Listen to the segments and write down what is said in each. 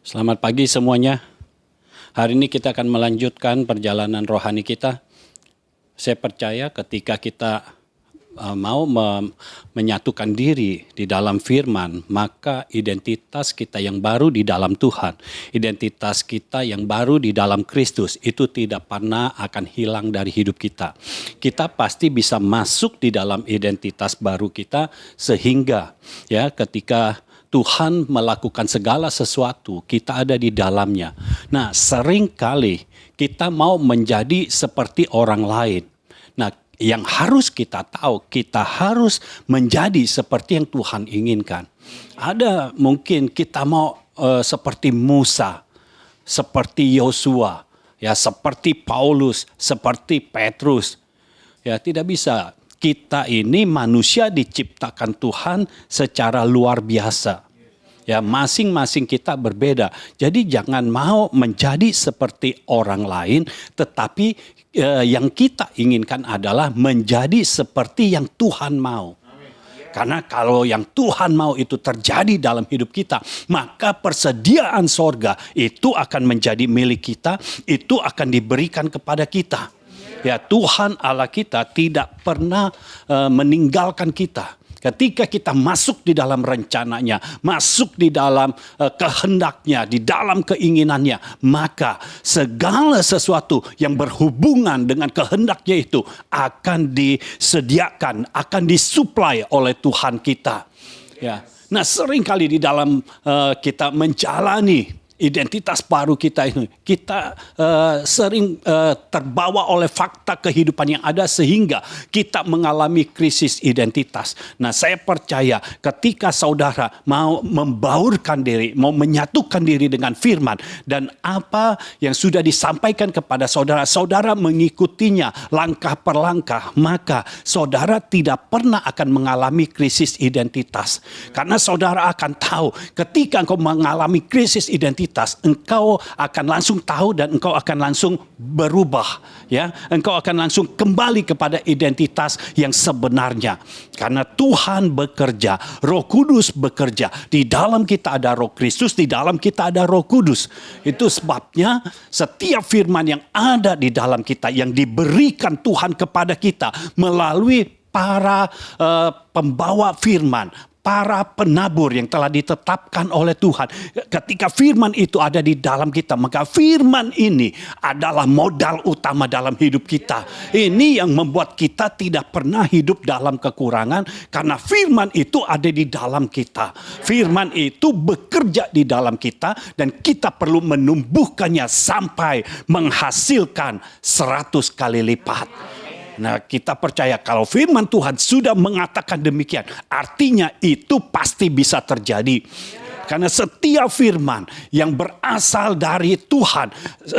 Selamat pagi semuanya. Hari ini kita akan melanjutkan perjalanan rohani kita. Saya percaya ketika kita mau menyatukan diri di dalam firman, maka identitas kita yang baru di dalam Tuhan, identitas kita yang baru di dalam Kristus itu tidak pernah akan hilang dari hidup kita. Kita pasti bisa masuk di dalam identitas baru kita sehingga ya ketika Tuhan melakukan segala sesuatu, kita ada di dalamnya. Nah, seringkali kita mau menjadi seperti orang lain. Nah, yang harus kita tahu, kita harus menjadi seperti yang Tuhan inginkan. Ada mungkin kita mau seperti Musa, seperti Yosua, ya seperti Paulus, seperti Petrus. Ya, tidak bisa. Kita ini manusia diciptakan Tuhan secara luar biasa. Ya, masing-masing kita berbeda. Jadi jangan mau menjadi seperti orang lain, tetapi yang kita inginkan adalah menjadi seperti yang Tuhan mau. Karena kalau yang Tuhan mau itu terjadi dalam hidup kita, maka persediaan sorga itu akan menjadi milik kita, itu akan diberikan kepada kita. Ya, Tuhan Allah kita tidak pernah meninggalkan kita. Ketika kita masuk di dalam rencananya, masuk di dalam kehendaknya, di dalam keinginannya, maka segala sesuatu yang berhubungan dengan kehendaknya itu akan disediakan, akan disuplai oleh Tuhan kita. Ya. Nah, seringkali di dalam kita menjalani identitas baru kita ini, kita sering terbawa oleh fakta kehidupan yang ada sehingga kita mengalami krisis identitas. Nah, saya percaya ketika saudara mau membaurkan diri, mau menyatukan diri dengan firman dan apa yang sudah disampaikan kepada saudara, saudara mengikutinya langkah per langkah, maka saudara tidak pernah akan mengalami krisis identitas. Karena saudara akan tahu ketika engkau mengalami krisis identitas, engkau akan langsung tahu dan engkau akan langsung berubah, ya. Engkau akan langsung kembali kepada identitas yang sebenarnya. Karena Tuhan bekerja, Roh Kudus bekerja. Di dalam kita ada Roh Kristus, di dalam kita ada Roh Kudus. Itu sebabnya setiap firman yang ada di dalam kita yang diberikan Tuhan kepada kita melalui para pembawa firman, para penabur yang telah ditetapkan oleh Tuhan. Ketika firman itu ada di dalam kita, maka firman ini adalah modal utama dalam hidup kita. Ini yang membuat kita tidak pernah hidup dalam kekurangan karena firman itu ada di dalam kita. Firman itu bekerja di dalam kita dan kita perlu menumbuhkannya sampai menghasilkan 100 kali lipat. Nah, kita percaya kalau firman Tuhan sudah mengatakan demikian, artinya itu pasti bisa terjadi. Karena setiap firman yang berasal dari Tuhan,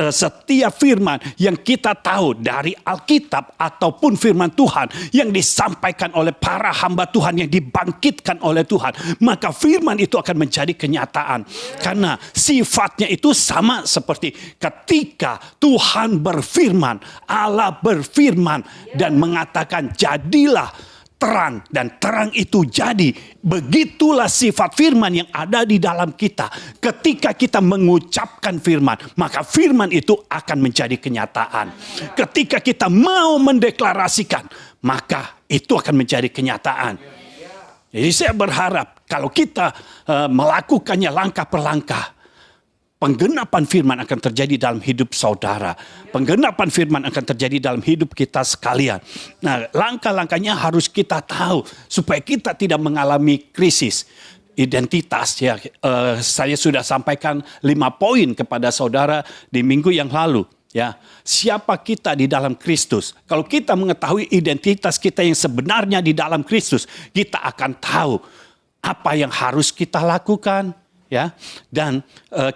setiap firman yang kita tahu dari Alkitab ataupun firman Tuhan yang disampaikan oleh para hamba Tuhan yang dibangkitkan oleh Tuhan, maka firman itu akan menjadi kenyataan. Karena sifatnya itu sama seperti ketika Tuhan berfirman, Allah berfirman dan mengatakan jadilah terang dan terang itu jadi. Begitulah sifat firman yang ada di dalam kita. Ketika kita mengucapkan firman, maka firman itu akan menjadi kenyataan. Ketika kita mau mendeklarasikan, maka itu akan menjadi kenyataan. Jadi saya berharap kalau kita melakukannya langkah per langkah, penggenapan firman akan terjadi dalam hidup saudara. Penggenapan firman akan terjadi dalam hidup kita sekalian. Nah, langkah-langkahnya harus kita tahu supaya kita tidak mengalami krisis identitas. Ya, saya sudah sampaikan 5 poin kepada saudara di minggu yang lalu. Ya, siapa kita di dalam Kristus? Kalau kita mengetahui identitas kita yang sebenarnya di dalam Kristus, kita akan tahu apa yang harus kita lakukan. Ya, dan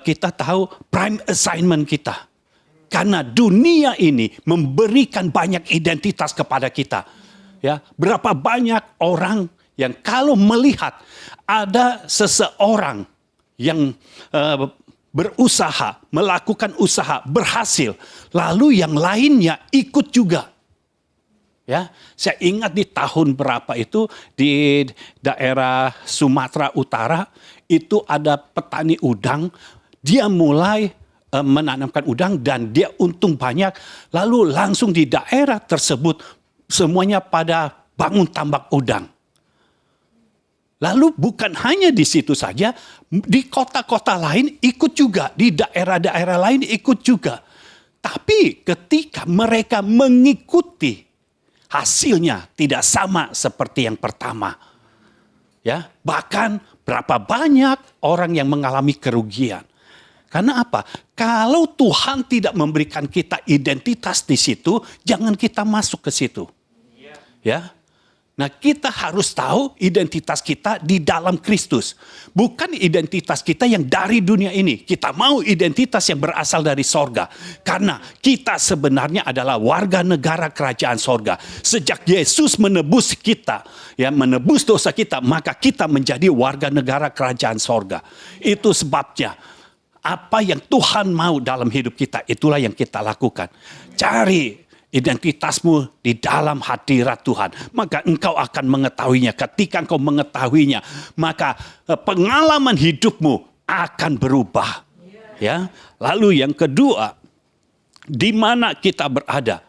kita tahu prime assignment kita. Karena dunia ini memberikan banyak identitas kepada kita. Ya, berapa banyak orang yang kalau melihat ada seseorang yang berusaha, melakukan usaha, berhasil, lalu yang lainnya ikut juga. Ya, saya ingat di tahun berapa itu di daerah Sumatera Utara itu ada petani udang dia mulai menanamkan udang dan dia untung banyak. Lalu langsung di daerah tersebut semuanya pada bangun tambak udang. Lalu bukan hanya di situ saja, di kota-kota lain ikut juga, di daerah-daerah lain ikut juga. Tapi ketika mereka mengikuti, hasilnya tidak sama seperti yang pertama. Ya, bahkan berapa banyak orang yang mengalami kerugian. Karena apa? Kalau Tuhan tidak memberikan kita identitas di situ, jangan kita masuk ke situ. Ya. Nah, kita harus tahu identitas kita di dalam Kristus. Bukan identitas kita yang dari dunia ini. Kita mau identitas yang berasal dari sorga. Karena kita sebenarnya adalah warga negara kerajaan sorga. Sejak Yesus menebus kita, ya, menebus dosa kita, maka kita menjadi warga negara kerajaan sorga. Itu sebabnya apa yang Tuhan mau dalam hidup kita, itulah yang kita lakukan. Cari identitasmu di dalam hadirat Tuhan, maka engkau akan mengetahuinya. Ketika engkau mengetahuinya, maka pengalaman hidupmu akan berubah. Ya. Lalu yang kedua, di mana kita berada?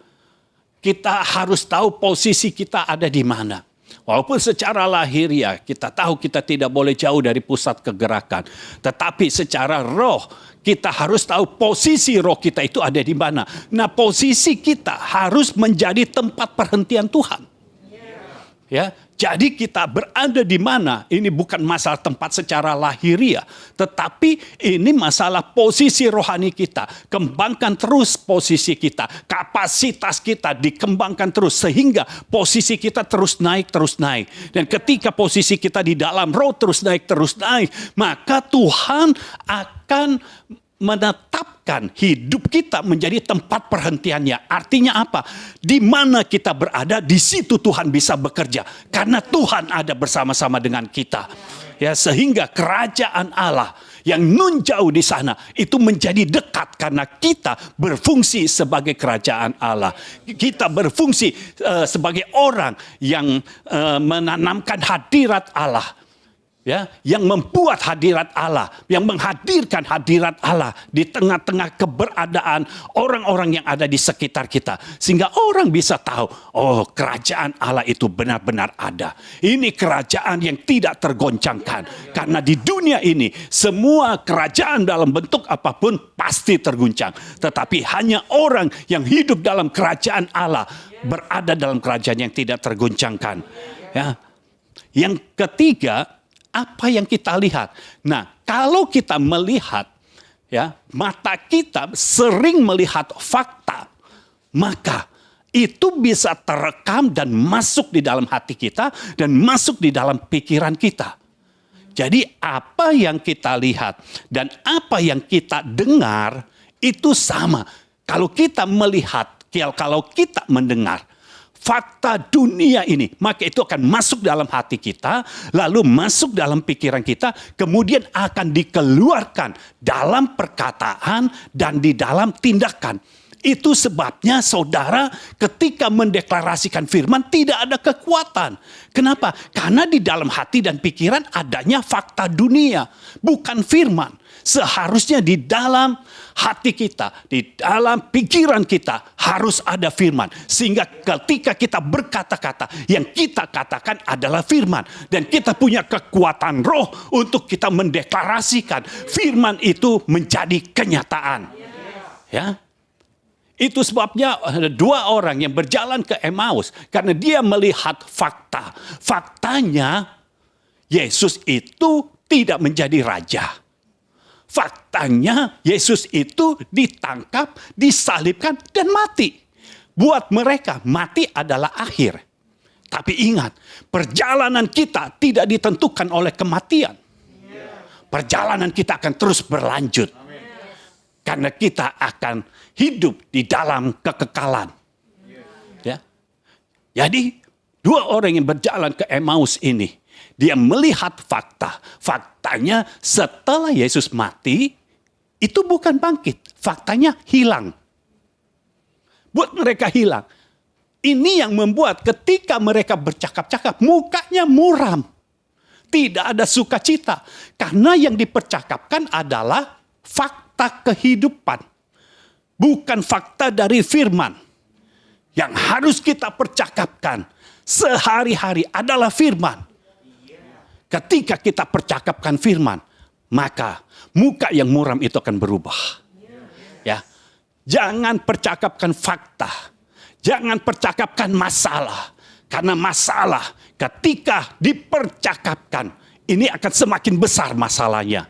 Kita harus tahu posisi kita ada di mana. Walaupun secara lahiriah kita tahu kita tidak boleh jauh dari pusat kegerakan, tetapi secara roh kita harus tahu posisi roh kita itu ada di mana. Nah, posisi kita harus menjadi tempat perhentian Tuhan. Ya, jadi kita berada di mana? Ini bukan masalah tempat secara lahiriah, tetapi ini masalah posisi rohani kita. Kembangkan terus posisi kita, kapasitas kita dikembangkan terus sehingga posisi kita terus naik. Dan ketika posisi kita di dalam roh terus naik, maka Tuhan akan menetapkan hidup kita menjadi tempat perhentiannya. Artinya apa? Di mana kita berada, di situ Tuhan bisa bekerja. Karena Tuhan ada bersama-sama dengan kita. Ya, sehingga kerajaan Allah yang nun jauh di sana itu menjadi dekat karena kita berfungsi sebagai kerajaan Allah. Kita berfungsi sebagai orang yang menanamkan hadirat Allah. Ya, yang membuat hadirat Allah, yang menghadirkan hadirat Allah di tengah-tengah keberadaan orang-orang yang ada di sekitar kita. Sehingga orang bisa tahu, oh, kerajaan Allah itu benar-benar ada. Ini kerajaan yang tidak tergoncangkan. Karena di dunia ini, semua kerajaan dalam bentuk apapun pasti terguncang. Tetapi hanya orang yang hidup dalam kerajaan Allah berada dalam kerajaan yang tidak tergoncangkan. Ya. Yang ketiga, apa yang kita lihat? Nah, kalau kita melihat, ya, mata kita sering melihat fakta, maka itu bisa terekam dan masuk di dalam hati kita dan masuk di dalam pikiran kita. Jadi apa yang kita lihat dan apa yang kita dengar itu sama. Kalau kita melihat, kalau kita mendengar fakta dunia ini, maka itu akan masuk dalam hati kita, lalu masuk dalam pikiran kita, kemudian akan dikeluarkan dalam perkataan dan di dalam tindakan. Itu sebabnya saudara ketika mendeklarasikan firman tidak ada kekuatan. Kenapa? Karena di dalam hati dan pikiran adanya fakta dunia, bukan firman. Seharusnya di dalam hati kita, di dalam pikiran kita harus ada firman. Sehingga ketika kita berkata-kata, yang kita katakan adalah firman. Dan kita punya kekuatan roh untuk kita mendeklarasikan firman itu menjadi kenyataan. Ya. Itu sebabnya ada dua orang yang berjalan ke Emmaus. Karena dia melihat fakta. Faktanya Yesus itu tidak menjadi raja. Faktanya Yesus itu ditangkap, disalibkan, dan mati. Buat mereka mati adalah akhir. Tapi ingat, perjalanan kita tidak ditentukan oleh kematian. Perjalanan kita akan terus berlanjut. Karena kita akan hidup di dalam kekekalan. Ya. Jadi dua orang yang berjalan ke Emmaus ini, dia melihat fakta. Faktanya setelah Yesus mati, itu bukan bangkit. Faktanya hilang. Buat mereka hilang. Ini yang membuat ketika mereka bercakap-cakap, mukanya muram. Tidak ada sukacita. Karena yang dipercakapkan adalah fakta kehidupan, bukan fakta dari firman. Yang harus kita percakapkan sehari-hari adalah firman. Ketika kita percakapkan firman, maka muka yang muram itu akan berubah. Ya, jangan percakapkan fakta, jangan percakapkan masalah, karena masalah ketika dipercakapkan ini akan semakin besar masalahnya.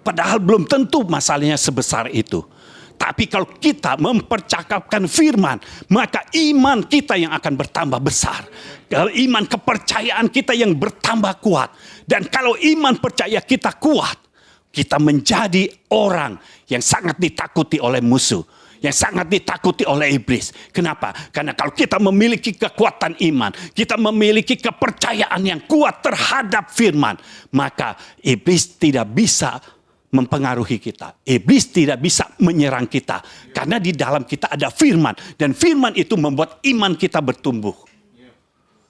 Padahal belum tentu masalahnya sebesar itu. Tapi kalau kita mempercakapkan firman, maka iman kita yang akan bertambah besar. Kalau iman kepercayaan kita yang bertambah kuat. Dan kalau iman percaya kita kuat, kita menjadi orang yang sangat ditakuti oleh musuh. Yang sangat ditakuti oleh iblis. Kenapa? Karena kalau kita memiliki kekuatan iman, kita memiliki kepercayaan yang kuat terhadap firman, maka iblis tidak bisa mempengaruhi kita. Iblis tidak bisa menyerang kita. Karena di dalam kita ada firman. Dan firman itu membuat iman kita bertumbuh.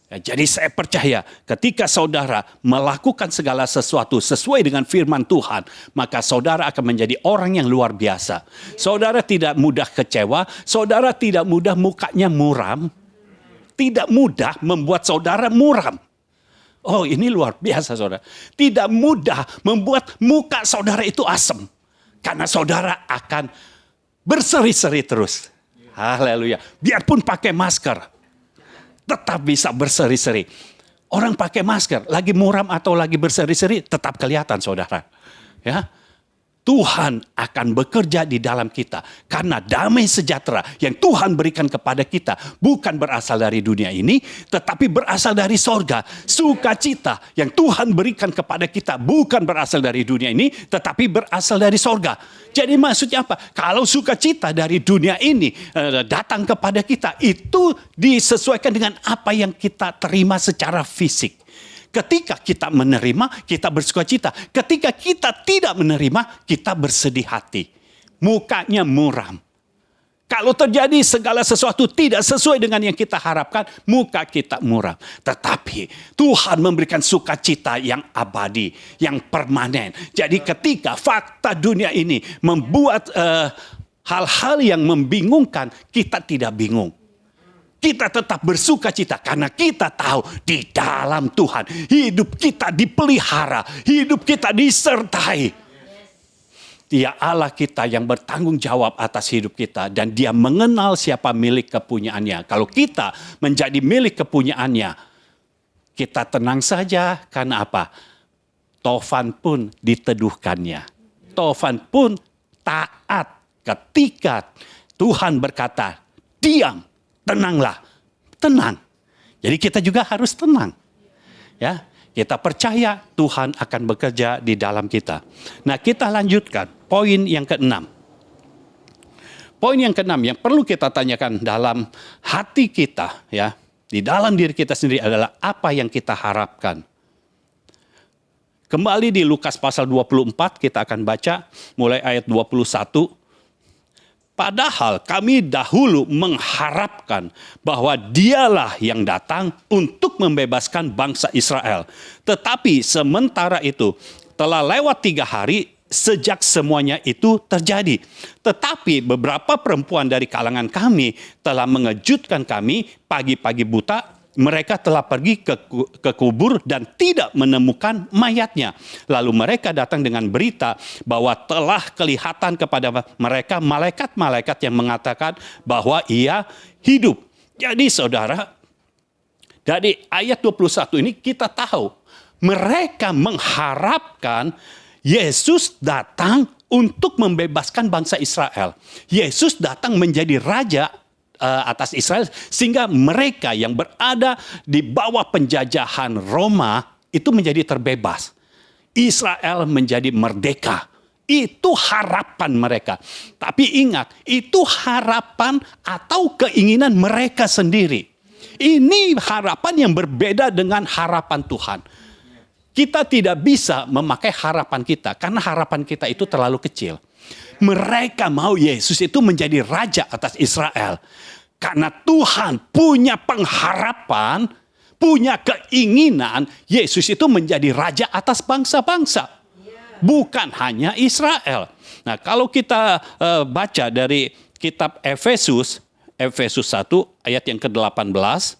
Ya, jadi saya percaya ketika saudara melakukan segala sesuatu sesuai dengan firman Tuhan, maka saudara akan menjadi orang yang luar biasa. Saudara tidak mudah kecewa. Saudara tidak mudah mukanya muram. Tidak mudah membuat saudara muram. Oh, ini luar biasa, saudara. Tidak mudah membuat muka saudara itu asem. Karena saudara akan berseri-seri terus. Haleluya. Biarpun pakai masker, tetap bisa berseri-seri. Orang pakai masker, lagi muram atau lagi berseri-seri, tetap kelihatan, saudara. Ya. Tuhan akan bekerja di dalam kita. Karena damai sejahtera yang Tuhan berikan kepada kita bukan berasal dari dunia ini, tetapi berasal dari sorga. Sukacita yang Tuhan berikan kepada kita bukan berasal dari dunia ini, tetapi berasal dari sorga. Jadi maksudnya apa? Kalau sukacita dari dunia ini datang kepada kita, itu disesuaikan dengan apa yang kita terima secara fisik. Ketika kita menerima, kita bersukacita. Ketika kita tidak menerima, kita bersedih hati. Mukanya muram. Kalau terjadi segala sesuatu tidak sesuai dengan yang kita harapkan, muka kita muram. Tetapi Tuhan memberikan sukacita yang abadi, yang permanen. Jadi ketika fakta dunia ini membuat hal-hal yang membingungkan, kita tidak bingung. Kita tetap bersukacita karena kita tahu di dalam Tuhan hidup kita dipelihara, hidup kita disertai. Dia Allah kita yang bertanggung jawab atas hidup kita dan dia mengenal siapa milik kepunyaannya. Kalau kita menjadi milik kepunyaannya, kita tenang saja karena apa? Tofan pun diteduhkannya. Tofan pun taat ketika Tuhan berkata, diam. Tenanglah, tenang. Jadi kita juga harus tenang. Ya, kita percaya Tuhan akan bekerja di dalam kita. Nah, kita lanjutkan poin yang keenam. Poin yang keenam yang perlu kita tanyakan dalam hati kita, ya, di dalam diri kita sendiri adalah apa yang kita harapkan. Kembali di Lukas pasal 24, kita akan baca mulai ayat 21. Padahal kami dahulu mengharapkan bahwa dialah yang datang untuk membebaskan bangsa Israel. Tetapi sementara itu telah lewat 3 hari sejak semuanya itu terjadi. Tetapi beberapa perempuan dari kalangan kami telah mengejutkan kami pagi-pagi buta. Mereka telah pergi ke kubur dan tidak menemukan mayatnya. Lalu mereka datang dengan berita bahwa telah kelihatan kepada mereka malaikat-malaikat yang mengatakan bahwa ia hidup. Jadi saudara, dari ayat 21 ini kita tahu mereka mengharapkan Yesus datang untuk membebaskan bangsa Israel. Yesus datang menjadi raja atas Israel sehingga mereka yang berada di bawah penjajahan Roma itu menjadi terbebas. Israel menjadi merdeka. Itu harapan mereka. Tapi ingat, itu harapan atau keinginan mereka sendiri. Ini harapan yang berbeda dengan harapan Tuhan. Kita tidak bisa memakai harapan kita karena harapan kita itu terlalu kecil. Mereka mau Yesus itu menjadi raja atas Israel. Karena Tuhan punya pengharapan, punya keinginan Yesus itu menjadi raja atas bangsa-bangsa. bukan hanya Israel. Nah, kalau kita baca dari kitab Efesus 1 ayat yang ke-18,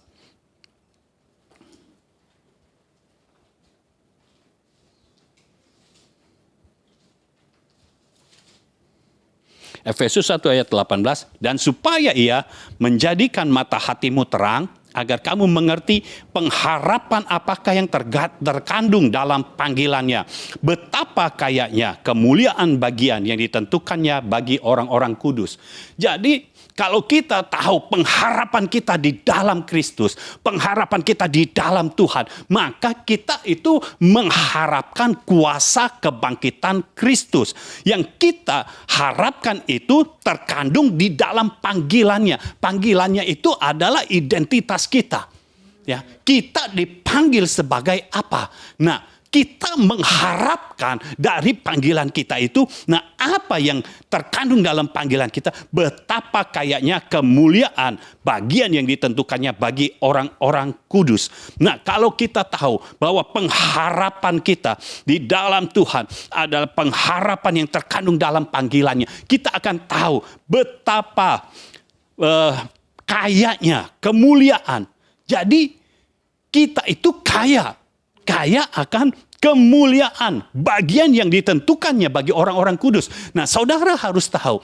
Efesus 1 ayat 18, dan supaya ia menjadikan mata hatimu terang, agar kamu mengerti pengharapan apakah yang terkandung dalam panggilannya. Betapa kayanya kemuliaan bagian yang ditentukannya bagi orang-orang kudus. Jadi kalau kita tahu pengharapan kita di dalam Kristus, pengharapan kita di dalam Tuhan, maka kita itu mengharapkan kuasa kebangkitan Kristus. Yang kita harapkan itu terkandung di dalam panggilannya. Panggilannya itu adalah identitas kita. Ya, kita dipanggil sebagai apa? Nah, kita mengharapkan dari panggilan kita itu, nah apa yang terkandung dalam panggilan kita, betapa kayanya kemuliaan bagian yang ditentukannya bagi orang-orang kudus. Nah, kalau kita tahu bahwa pengharapan kita di dalam Tuhan adalah pengharapan yang terkandung dalam panggilannya, kita akan tahu betapa kayanya kemuliaan. Jadi kita itu kaya akan kemuliaan bagian yang ditentukannya bagi orang-orang kudus. Nah, saudara harus tahu,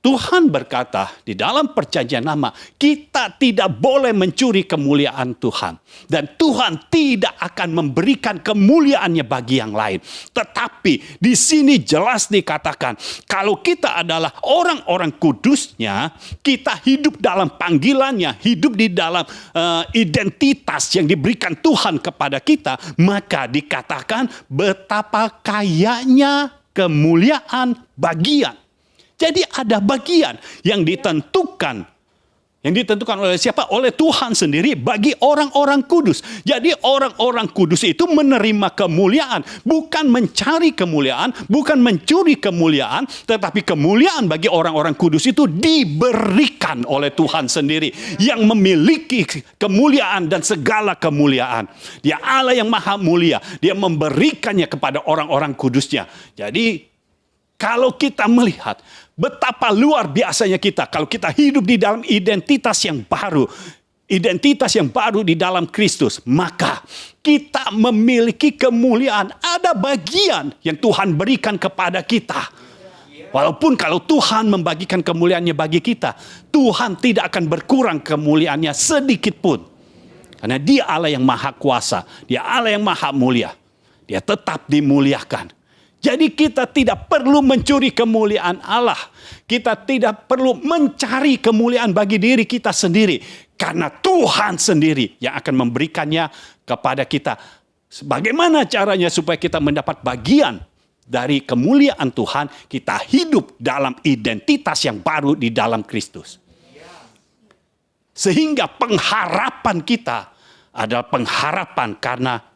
Tuhan berkata di dalam perjanjian lama, kita tidak boleh mencuri kemuliaan Tuhan. Dan Tuhan tidak akan memberikan kemuliaannya bagi yang lain. Tetapi di sini jelas dikatakan, kalau kita adalah orang-orang kudusnya, kita hidup dalam panggilannya, hidup di dalam identitas yang diberikan Tuhan kepada kita, maka dikatakan betapa kayanya kemuliaan bagian. Jadi ada bagian yang ditentukan oleh siapa? Oleh Tuhan sendiri bagi orang-orang kudus. Jadi orang-orang kudus itu menerima kemuliaan, bukan mencari kemuliaan, bukan mencuri kemuliaan, tetapi kemuliaan bagi orang-orang kudus itu diberikan oleh Tuhan sendiri yang memiliki kemuliaan dan segala kemuliaan. Dia Allah yang maha mulia, dia memberikannya kepada orang-orang kudusnya. Jadi kalau kita melihat betapa luar biasanya kita kalau kita hidup di dalam identitas yang baru di dalam Kristus, maka kita memiliki kemuliaan. Ada bagian yang Tuhan berikan kepada kita. Walaupun kalau Tuhan membagikan kemuliaannya bagi kita, Tuhan tidak akan berkurang kemuliaannya sedikit pun. Karena Dia Allah yang maha kuasa, Dia Allah yang maha mulia. Dia tetap dimuliakan. Jadi kita tidak perlu mencuri kemuliaan Allah. Kita tidak perlu mencari kemuliaan bagi diri kita sendiri. Karena Tuhan sendiri yang akan memberikannya kepada kita. Bagaimana caranya supaya kita mendapat bagian dari kemuliaan Tuhan? Kita hidup dalam identitas yang baru di dalam Kristus. Sehingga pengharapan kita adalah pengharapan karena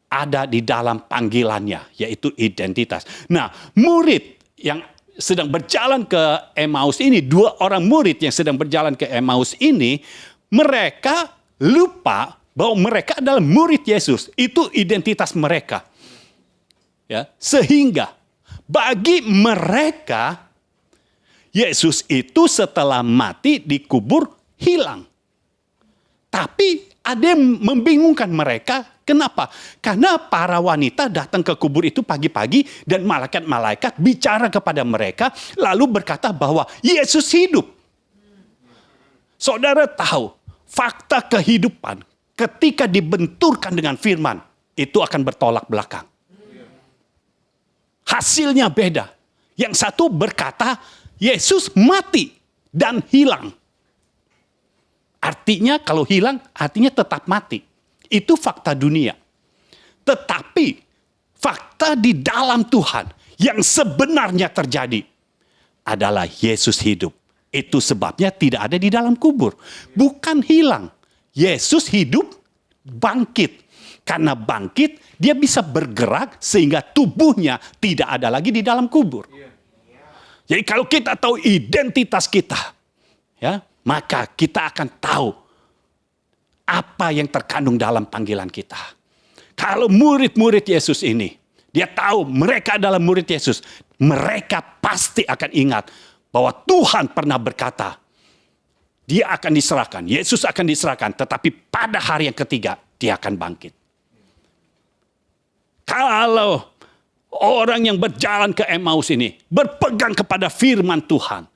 ada di dalam panggilannya, yaitu identitas. Nah, murid yang sedang berjalan ke Emmaus ini, 2 orang murid yang sedang berjalan ke Emmaus ini, mereka lupa bahwa mereka adalah murid Yesus. Itu identitas mereka. Ya, sehingga bagi mereka, Yesus itu setelah mati dikubur hilang. Tapi ada yang membingungkan mereka. Kenapa? Karena para wanita datang ke kubur itu pagi-pagi dan malaikat-malaikat bicara kepada mereka lalu berkata bahwa Yesus hidup. Saudara tahu, fakta kehidupan ketika dibenturkan dengan firman itu akan bertolak belakang. Hasilnya beda. Yang satu berkata Yesus mati dan hilang. Artinya kalau hilang, artinya tetap mati. Itu fakta dunia. Tetapi fakta di dalam Tuhan yang sebenarnya terjadi adalah Yesus hidup. Itu sebabnya tidak ada di dalam kubur. Bukan hilang. Yesus hidup, bangkit. Karena bangkit, dia bisa bergerak sehingga tubuhnya tidak ada lagi di dalam kubur. Jadi kalau kita tahu identitas kita, ya, maka kita akan tahu apa yang terkandung dalam panggilan kita. Kalau murid-murid Yesus ini, dia tahu mereka adalah murid Yesus, mereka pasti akan ingat bahwa Tuhan pernah berkata, dia akan diserahkan, Yesus akan diserahkan, tetapi pada hari yang ketiga, dia akan bangkit. Kalau orang yang berjalan ke Emmaus ini berpegang kepada firman Tuhan,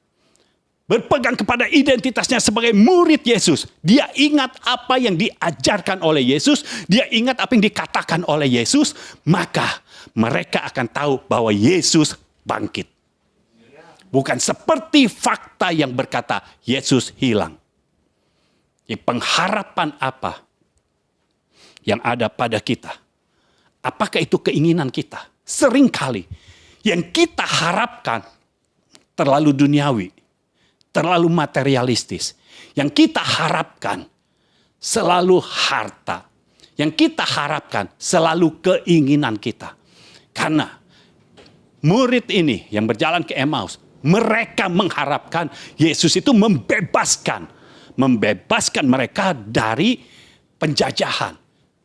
berpegang kepada identitasnya sebagai murid Yesus, dia ingat apa yang diajarkan oleh Yesus, dia ingat apa yang dikatakan oleh Yesus, maka mereka akan tahu bahwa Yesus bangkit. Bukan seperti fakta yang berkata Yesus hilang. Pengharapan apa yang ada pada kita? Apakah itu keinginan kita? Seringkali yang kita harapkan terlalu duniawi, terlalu materialistis. Yang kita harapkan selalu harta. Yang kita harapkan selalu keinginan kita. Karena murid ini yang berjalan ke Emmaus, mereka mengharapkan Yesus itu membebaskan mereka dari penjajahan.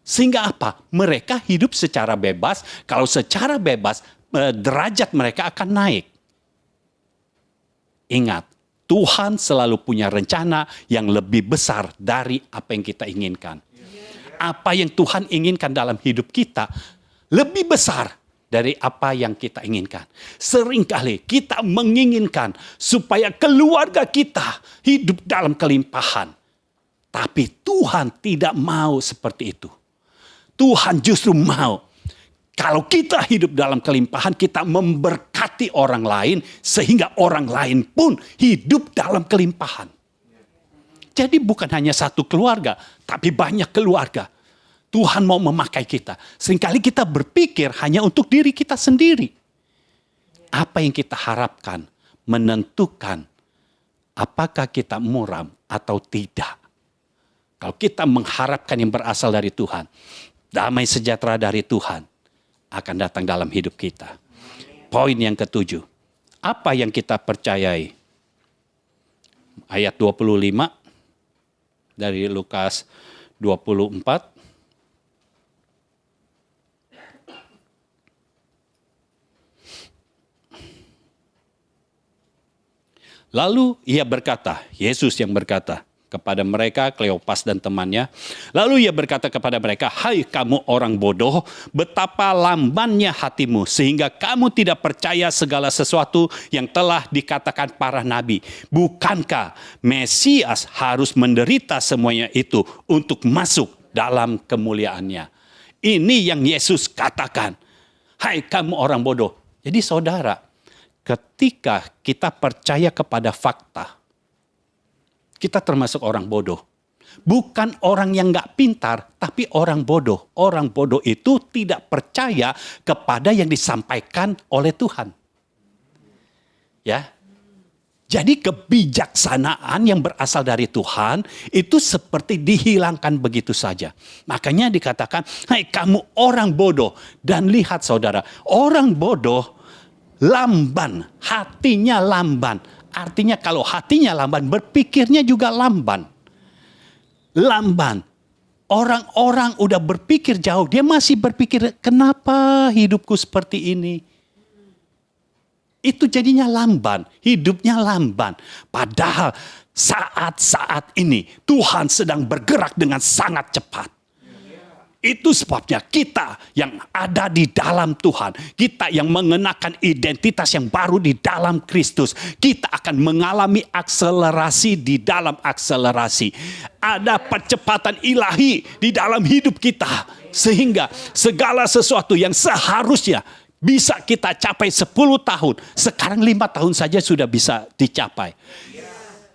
Sehingga apa? Mereka hidup secara bebas. Kalau secara bebas, derajat mereka akan naik. Ingat, Tuhan selalu punya rencana yang lebih besar dari apa yang kita inginkan. Apa yang Tuhan inginkan dalam hidup kita lebih besar dari apa yang kita inginkan. Seringkali kita menginginkan supaya keluarga kita hidup dalam kelimpahan. Tapi Tuhan tidak mau seperti itu. Tuhan justru mau kalau kita hidup dalam kelimpahan, kita memberkati orang lain sehingga orang lain pun hidup dalam kelimpahan. Jadi bukan hanya satu keluarga, tapi banyak keluarga. Tuhan mau memakai kita. Seringkali kita berpikir hanya untuk diri kita sendiri. Apa yang kita harapkan menentukan apakah kita muram atau tidak. Kalau kita mengharapkan yang berasal dari Tuhan, damai sejahtera dari Tuhan akan datang dalam hidup kita. Poin yang ketujuh, apa yang kita percayai? Ayat 25 dari Lukas 24. Lalu ia berkata, Yesus yang berkata kepada mereka, Kleopas dan temannya. Lalu ia berkata kepada mereka, hai kamu orang bodoh, betapa lambannya hatimu sehingga kamu tidak percaya segala sesuatu yang telah dikatakan para nabi. Bukankah Mesias harus menderita semuanya itu untuk masuk dalam kemuliaannya? Ini yang Yesus katakan. Hai kamu orang bodoh. Jadi saudara, ketika kita percaya kepada fakta, kita termasuk orang bodoh. Bukan orang yang gak pintar, tapi orang bodoh. Orang bodoh itu tidak percaya kepada yang disampaikan oleh Tuhan. Ya. Jadi kebijaksanaan yang berasal dari Tuhan itu seperti dihilangkan begitu saja. Makanya dikatakan, hai kamu orang bodoh. Dan lihat saudara, orang bodoh lamban, hatinya lamban. Artinya kalau hatinya lamban, berpikirnya juga lamban. Lamban. Orang-orang udah berpikir jauh, dia masih berpikir, kenapa hidupku seperti ini? Itu jadinya lamban, hidupnya lamban. Padahal saat-saat ini Tuhan sedang bergerak dengan sangat cepat. Itu sebabnya kita yang ada di dalam Tuhan, kita yang mengenakan identitas yang baru di dalam Kristus, kita akan mengalami akselerasi di dalam akselerasi. Ada percepatan ilahi di dalam hidup kita, sehingga segala sesuatu yang seharusnya bisa kita capai 10 tahun, sekarang 5 tahun saja sudah bisa dicapai.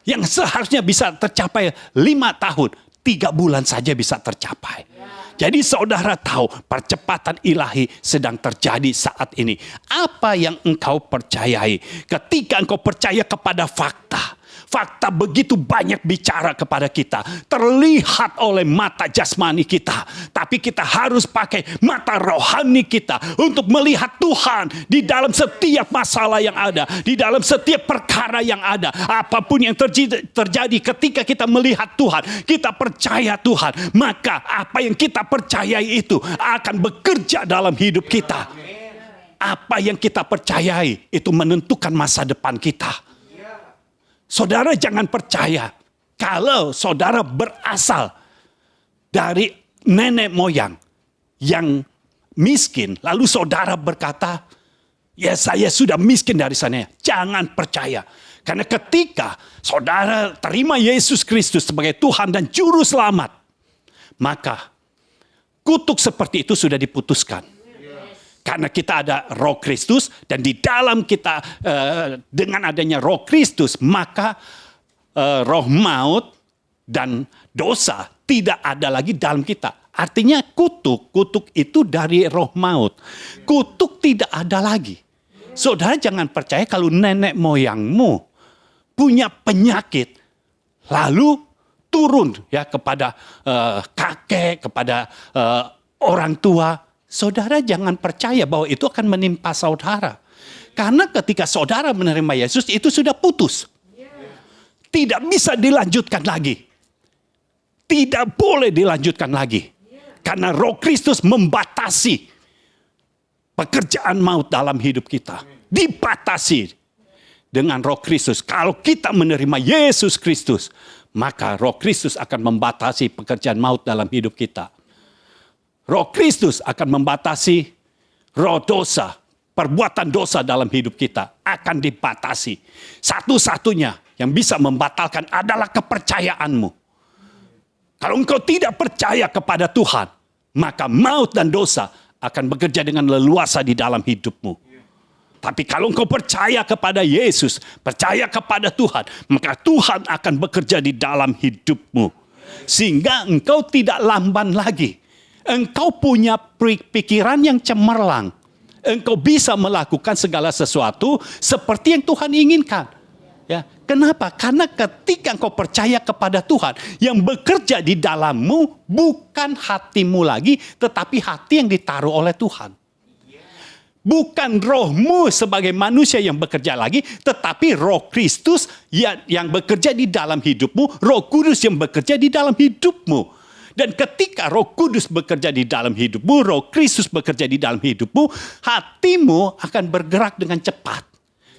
Yang seharusnya bisa tercapai 5 tahun, 3 bulan saja bisa tercapai. Jadi saudara tahu percepatan ilahi sedang terjadi saat ini. Apa yang engkau percayai? Ketika engkau percaya kepada fakta. Fakta begitu banyak bicara kepada kita. Terlihat oleh mata jasmani kita. Tapi kita harus pakai mata rohani kita. Untuk melihat Tuhan di dalam setiap masalah yang ada. Di dalam setiap perkara yang ada. Apapun yang terjadi ketika kita melihat Tuhan. Kita percaya Tuhan. Maka apa yang kita percayai itu akan bekerja dalam hidup kita. Apa yang kita percayai itu menentukan masa depan kita. Saudara jangan percaya kalau saudara berasal dari nenek moyang yang miskin, lalu saudara berkata, ya saya sudah miskin dari sana. Jangan percaya. Karena ketika saudara terima Yesus Kristus sebagai Tuhan dan Juru Selamat, maka kutuk seperti itu sudah diputuskan. Karena kita ada Roh Kristus dan di dalam kita dengan adanya Roh Kristus, maka roh maut dan dosa tidak ada lagi dalam kita. Artinya kutuk itu dari roh maut. Kutuk tidak ada lagi. Saudara jangan percaya kalau nenek moyangmu punya penyakit, lalu turun ya kepada kakek, kepada orang tua. Saudara jangan percaya bahwa itu akan menimpa saudara. Karena ketika saudara menerima Yesus itu sudah putus. Tidak bisa dilanjutkan lagi. Tidak boleh dilanjutkan lagi. Karena Roh Kristus membatasi pekerjaan maut dalam hidup kita. Dibatasi dengan Roh Kristus. Kalau kita menerima Yesus Kristus, maka Roh Kristus akan membatasi pekerjaan maut dalam hidup kita. Roh Kristus akan membatasi roh dosa, perbuatan dosa dalam hidup kita akan dibatasi. Satu-satunya yang bisa membatalkan adalah kepercayaanmu. Kalau engkau tidak percaya kepada Tuhan, maka maut dan dosa akan bekerja dengan leluasa di dalam hidupmu. Tapi kalau engkau percaya kepada Yesus, percaya kepada Tuhan, maka Tuhan akan bekerja di dalam hidupmu. Sehingga engkau tidak lamban lagi. Engkau punya pikiran yang cemerlang. Engkau bisa melakukan segala sesuatu seperti yang Tuhan inginkan. Ya, kenapa? Karena ketika engkau percaya kepada Tuhan, yang bekerja di dalammu bukan hatimu lagi, tetapi hati yang ditaruh oleh Tuhan. Bukan rohmu sebagai manusia yang bekerja lagi, tetapi Roh Kristus yang bekerja di dalam hidupmu, Roh Kudus yang bekerja di dalam hidupmu. Dan ketika Roh Kudus bekerja di dalam hidupmu, Roh Kristus bekerja di dalam hidupmu, hatimu akan bergerak dengan cepat.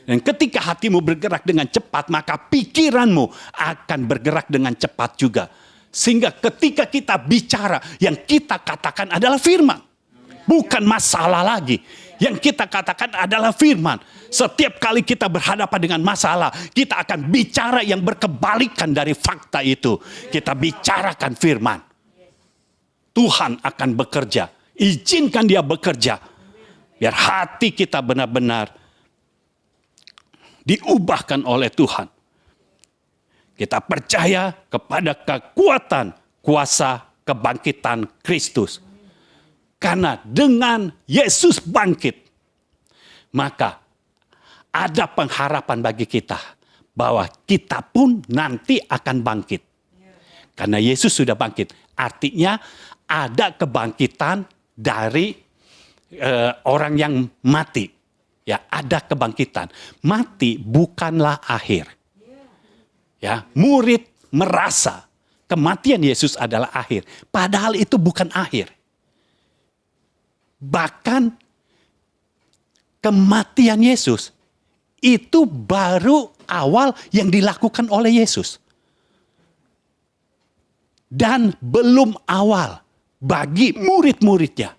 Dan ketika hatimu bergerak dengan cepat, maka pikiranmu akan bergerak dengan cepat juga. Sehingga ketika kita bicara, yang kita katakan adalah firman. Bukan masalah lagi. Yang kita katakan adalah firman. Setiap kali kita berhadapan dengan masalah, kita akan bicara yang berkebalikan dari fakta itu. Kita bicarakan firman. Tuhan akan bekerja. Izinkan dia bekerja. Biar hati kita benar-benar diubahkan oleh Tuhan. Kita percaya kepada kekuatan kuasa kebangkitan Kristus. Karena dengan Yesus bangkit, maka ada pengharapan bagi kita bahwa kita pun nanti akan bangkit. Karena Yesus sudah bangkit. Artinya ada kebangkitan dari orang yang mati. Ya, ada kebangkitan. Mati bukanlah akhir. Ya, murid merasa kematian Yesus adalah akhir. Padahal itu bukan akhir. Bahkan kematian Yesus itu baru awal yang dilakukan oleh Yesus. Dan belum awal bagi murid-muridnya.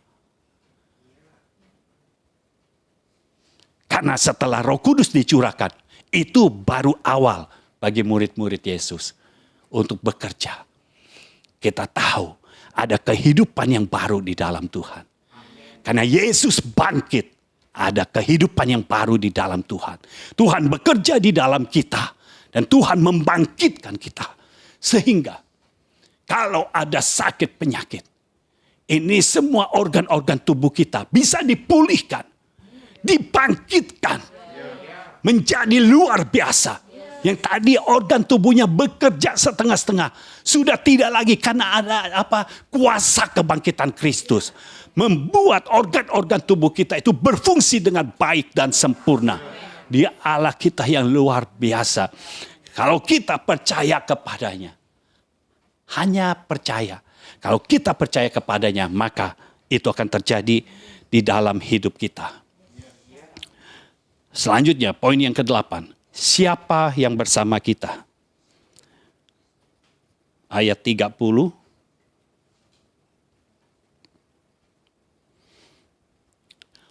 Karena setelah Roh Kudus dicurahkan, itu baru awal bagi murid-murid Yesus untuk bekerja. Kita tahu ada kehidupan yang baru di dalam Tuhan. Karena Yesus bangkit, ada kehidupan yang baru di dalam Tuhan. Tuhan bekerja di dalam kita dan Tuhan membangkitkan kita. Sehingga kalau ada sakit penyakit, ini semua organ-organ tubuh kita bisa dipulihkan, dibangkitkan menjadi luar biasa. Yang tadi organ tubuhnya bekerja setengah-setengah, sudah tidak lagi karena ada kuasa kebangkitan Kristus membuat organ-organ tubuh kita itu berfungsi dengan baik dan sempurna. Dia Allah kita yang luar biasa. Kalau kita percaya kepadanya, hanya percaya. Kalau kita percaya kepadanya, maka itu akan terjadi di dalam hidup kita. Selanjutnya, poin yang ke-8. Siapa yang bersama kita? Ayat 30.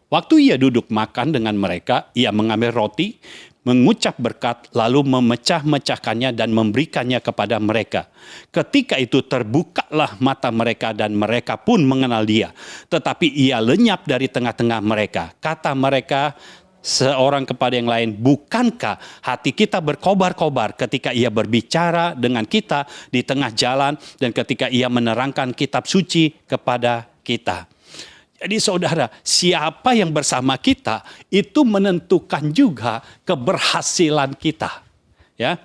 Waktu ia duduk makan dengan mereka, ia mengambil roti, mengucap berkat, lalu memecah-mecahkannya dan memberikannya kepada mereka. Ketika itu terbukalah mata mereka dan mereka pun mengenal dia. Tetapi ia lenyap dari tengah-tengah mereka. Kata mereka seorang kepada yang lain, bukankah hati kita berkobar-kobar ketika ia berbicara dengan kita di tengah jalan dan ketika ia menerangkan kitab suci kepada kita. Jadi saudara, siapa yang bersama kita itu menentukan juga keberhasilan kita. Ya.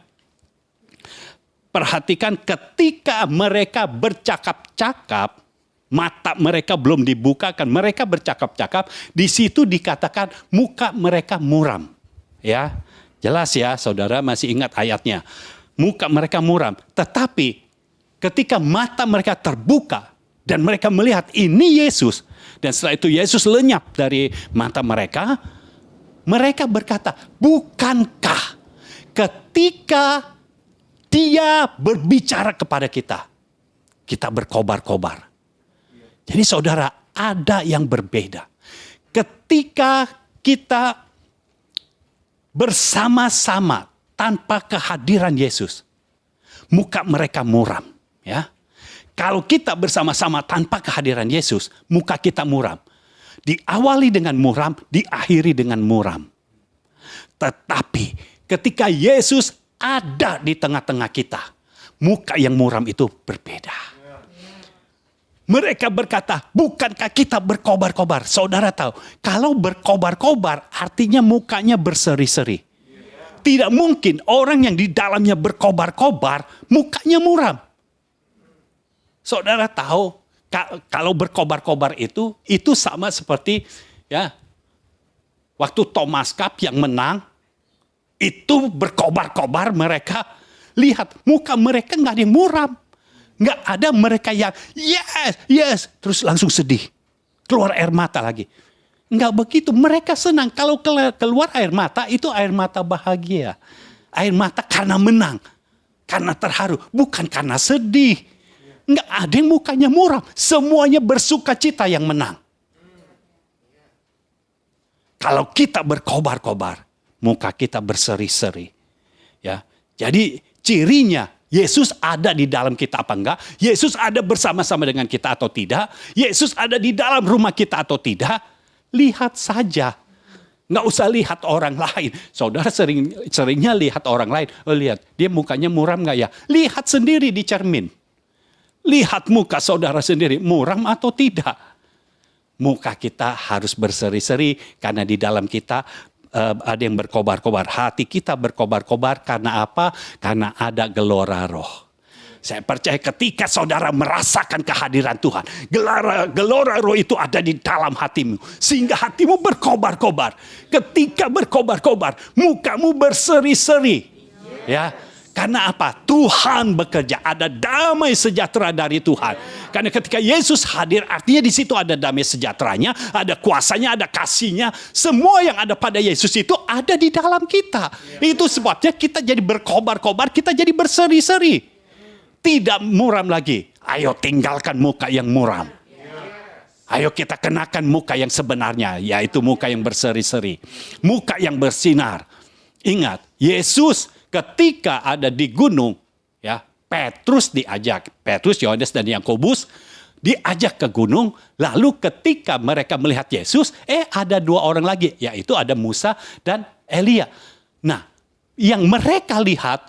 Perhatikan ketika mereka bercakap-cakap, mata mereka belum dibukakan, mereka bercakap-cakap, di situ dikatakan muka mereka muram. Ya. Jelas ya, saudara masih ingat ayatnya. Muka mereka muram, tetapi ketika mata mereka terbuka dan mereka melihat ini Yesus, dan setelah itu Yesus lenyap dari mata mereka, mereka berkata, bukankah ketika dia berbicara kepada kita, kita berkobar-kobar. Jadi saudara, ada yang berbeda. Ketika kita bersama-sama tanpa kehadiran Yesus, muka mereka muram, ya. Kalau kita bersama-sama tanpa kehadiran Yesus, muka kita muram. Diawali dengan muram, diakhiri dengan muram. Tetapi ketika Yesus ada di tengah-tengah kita, muka yang muram itu berbeda. Mereka berkata, bukankah kita berkobar-kobar? Saudara tahu, kalau berkobar-kobar artinya mukanya berseri-seri. Tidak mungkin orang yang di dalamnya berkobar-kobar, mukanya muram. Saudara tahu, kalau berkobar-kobar itu sama seperti ya waktu Thomas Cup yang menang, itu berkobar-kobar mereka. Lihat, muka mereka nggak ada yang muram. Nggak ada mereka yang yes, terus langsung sedih. Keluar air mata lagi. Nggak begitu, mereka senang. Kalau keluar air mata, itu air mata bahagia. Air mata karena menang, karena terharu, bukan karena sedih. Nggak ada yang mukanya muram. Semuanya bersuka cita yang menang. Kalau kita berkobar-kobar, muka kita berseri-seri. Ya, jadi cirinya Yesus ada di dalam kita apa enggak? Yesus ada bersama-sama dengan kita atau tidak? Yesus ada di dalam rumah kita atau tidak? Lihat saja. Nggak usah lihat orang lain. Saudara seringnya lihat orang lain. Oh, lihat, dia mukanya muram nggak ya? Lihat sendiri di cermin. Lihat muka saudara sendiri, muram atau tidak. Muka kita harus berseri-seri karena di dalam kita ada yang berkobar-kobar. Hati kita berkobar-kobar karena apa? Karena ada gelora roh. Saya percaya ketika saudara merasakan kehadiran Tuhan, gelora roh itu ada di dalam hatimu. Sehingga hatimu berkobar-kobar. Ketika berkobar-kobar, mukamu berseri-seri. Ya. Karena apa? Tuhan bekerja, ada damai sejahtera dari Tuhan. Karena ketika Yesus hadir, artinya di situ ada damai sejahteranya, ada kuasanya, ada kasihnya. Semua yang ada pada Yesus itu ada di dalam kita. Itu sebabnya kita jadi berkobar-kobar, kita jadi berseri-seri. Tidak muram lagi. Ayo tinggalkan muka yang muram. Ayo kita kenakan muka yang sebenarnya, yaitu muka yang berseri-seri. Muka yang bersinar. Ingat, Yesus ketika ada di gunung, ya, Petrus diajak, Petrus, Yohanes dan Yakobus diajak ke gunung, lalu ketika mereka melihat Yesus, ada dua orang lagi, yaitu ada Musa dan Elia. Nah, yang mereka lihat,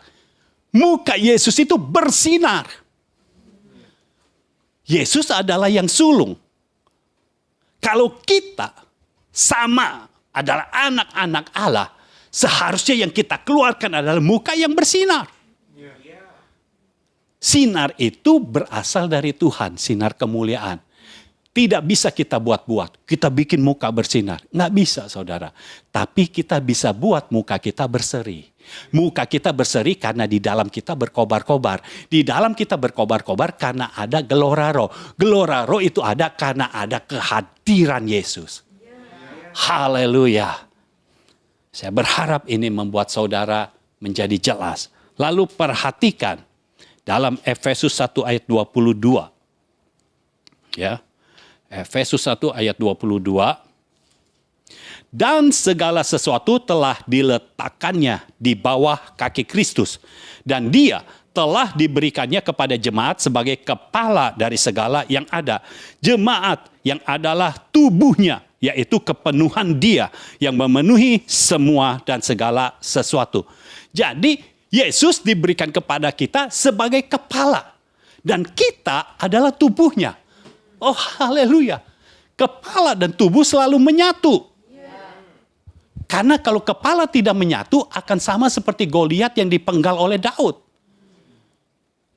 muka Yesus itu bersinar. Yesus adalah yang sulung. Kalau kita sama adalah anak-anak Allah, seharusnya yang kita keluarkan adalah muka yang bersinar. Sinar itu berasal dari Tuhan, sinar kemuliaan. Tidak bisa kita buat-buat, kita bikin muka bersinar. Nggak bisa saudara. Tapi kita bisa buat muka kita berseri. Muka kita berseri karena di dalam kita berkobar-kobar. Di dalam kita berkobar-kobar karena ada gelora roh. Gelora roh itu ada karena ada kehadiran Yesus. Haleluya. Saya berharap ini membuat saudara menjadi jelas. Lalu perhatikan dalam Efesus 1 ayat 22. Ya. Efesus 1 ayat 22. Dan segala sesuatu telah diletakkannya di bawah kaki Kristus. Dan dia telah diberikannya kepada jemaat sebagai kepala dari segala yang ada. Jemaat yang adalah tubuhnya, yaitu kepenuhan dia yang memenuhi semua dan segala sesuatu. Jadi Yesus diberikan kepada kita sebagai kepala. Dan kita adalah tubuhnya. Oh haleluya. Kepala dan tubuh selalu menyatu. Karena kalau kepala tidak menyatu akan sama seperti Goliat yang dipenggal oleh Daud.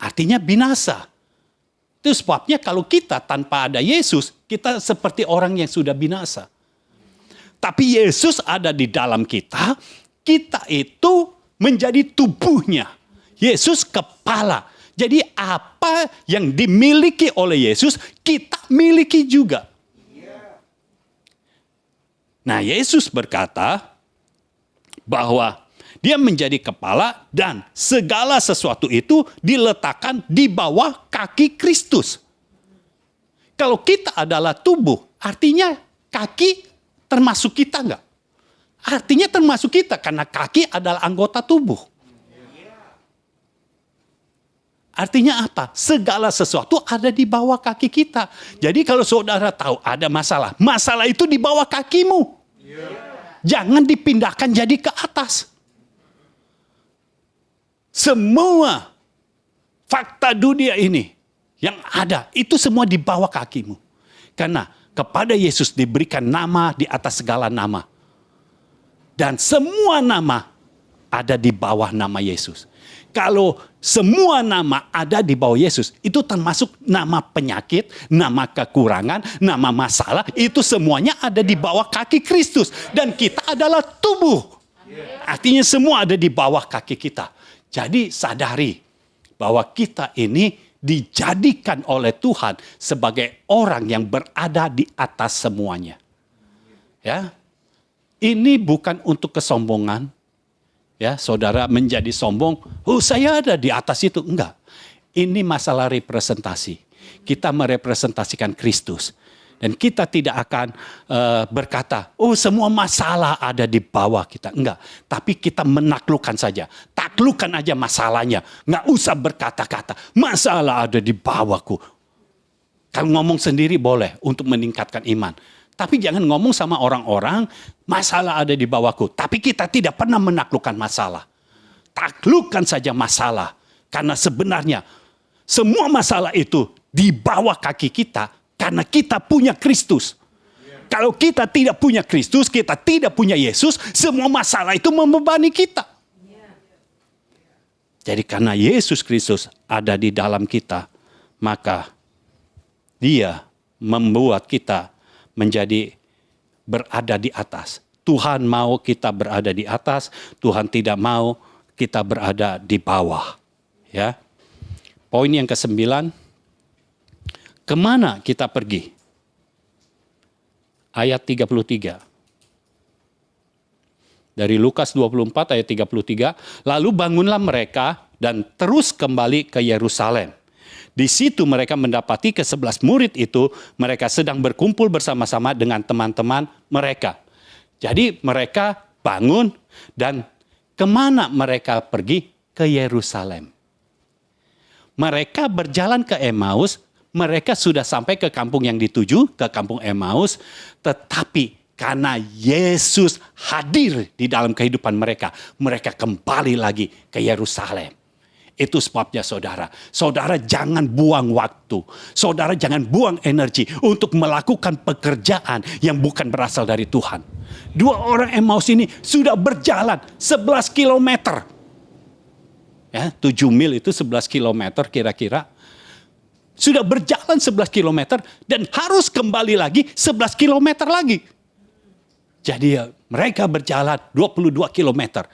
Artinya binasa. Itu sebabnya kalau kita tanpa ada Yesus, kita seperti orang yang sudah binasa. Tapi Yesus ada di dalam kita, kita itu menjadi tubuhnya. Yesus kepala. Jadi apa yang dimiliki oleh Yesus, kita miliki juga. Nah, Yesus berkata bahwa dia menjadi kepala dan segala sesuatu itu diletakkan di bawah kaki Kristus. Kalau kita adalah tubuh, artinya kaki termasuk kita enggak? Artinya termasuk kita karena kaki adalah anggota tubuh. Artinya apa? Segala sesuatu ada di bawah kaki kita. Jadi kalau saudara tahu ada masalah, masalah itu di bawah kakimu. Jangan dipindahkan jadi ke atas. Semua fakta dunia ini yang ada, itu semua di bawah kakimu. Karena kepada Yesus diberikan nama di atas segala nama. Dan semua nama ada di bawah nama Yesus. Kalau semua nama ada di bawah Yesus, itu termasuk nama penyakit, nama kekurangan, nama masalah, itu semuanya ada di bawah kaki Kristus. Dan kita adalah tubuh. Artinya semua ada di bawah kaki kita. Jadi sadari bahwa kita ini dijadikan oleh Tuhan sebagai orang yang berada di atas semuanya. Ya. Ini bukan untuk kesombongan. Ya, saudara menjadi sombong, oh saya ada di atas itu. Enggak. Ini masalah representasi. Kita merepresentasikan Kristus. Dan kita tidak akan berkata, oh semua masalah ada di bawah kita. Enggak. Tapi kita menaklukkan saja. Taklukkan aja masalahnya. Enggak usah berkata-kata, masalah ada di bawahku. Kalau ngomong sendiri boleh untuk meningkatkan iman. Tapi jangan ngomong sama orang-orang, masalah ada di bawahku. Tapi kita tidak pernah menaklukkan masalah. Taklukkan saja masalah. Karena sebenarnya semua masalah itu di bawah kaki kita karena kita punya Kristus. Kalau kita tidak punya Kristus, kita tidak punya Yesus, semua masalah itu membebani kita. Jadi karena Yesus Kristus ada di dalam kita, maka Dia membuat kita menjadi berada di atas. Tuhan mau kita berada di atas, Tuhan tidak mau kita berada di bawah. Ya. Poin yang ke-9, kemana kita pergi? Ayat 33. Dari Lukas 24 ayat 33, lalu bangunlah mereka dan terus kembali ke Yerusalem. Di situ mereka mendapati ke-11 murid itu, mereka sedang berkumpul bersama-sama dengan teman-teman mereka. Jadi mereka bangun dan kemana mereka pergi? Ke Yerusalem. Mereka berjalan ke Emmaus, mereka sudah sampai ke kampung yang dituju, ke kampung Emmaus, tetapi karena Yesus hadir di dalam kehidupan mereka, mereka kembali lagi ke Yerusalem. Itu sebabnya saudara. Saudara jangan buang waktu. Saudara jangan buang energi untuk melakukan pekerjaan yang bukan berasal dari Tuhan. 2 orang Emmaus ini sudah berjalan 11 kilometer. Ya, 7 mil itu 11 kilometer kira-kira. Sudah berjalan 11 kilometer dan harus kembali lagi 11 kilometer lagi. Jadi mereka berjalan 22 kilometer.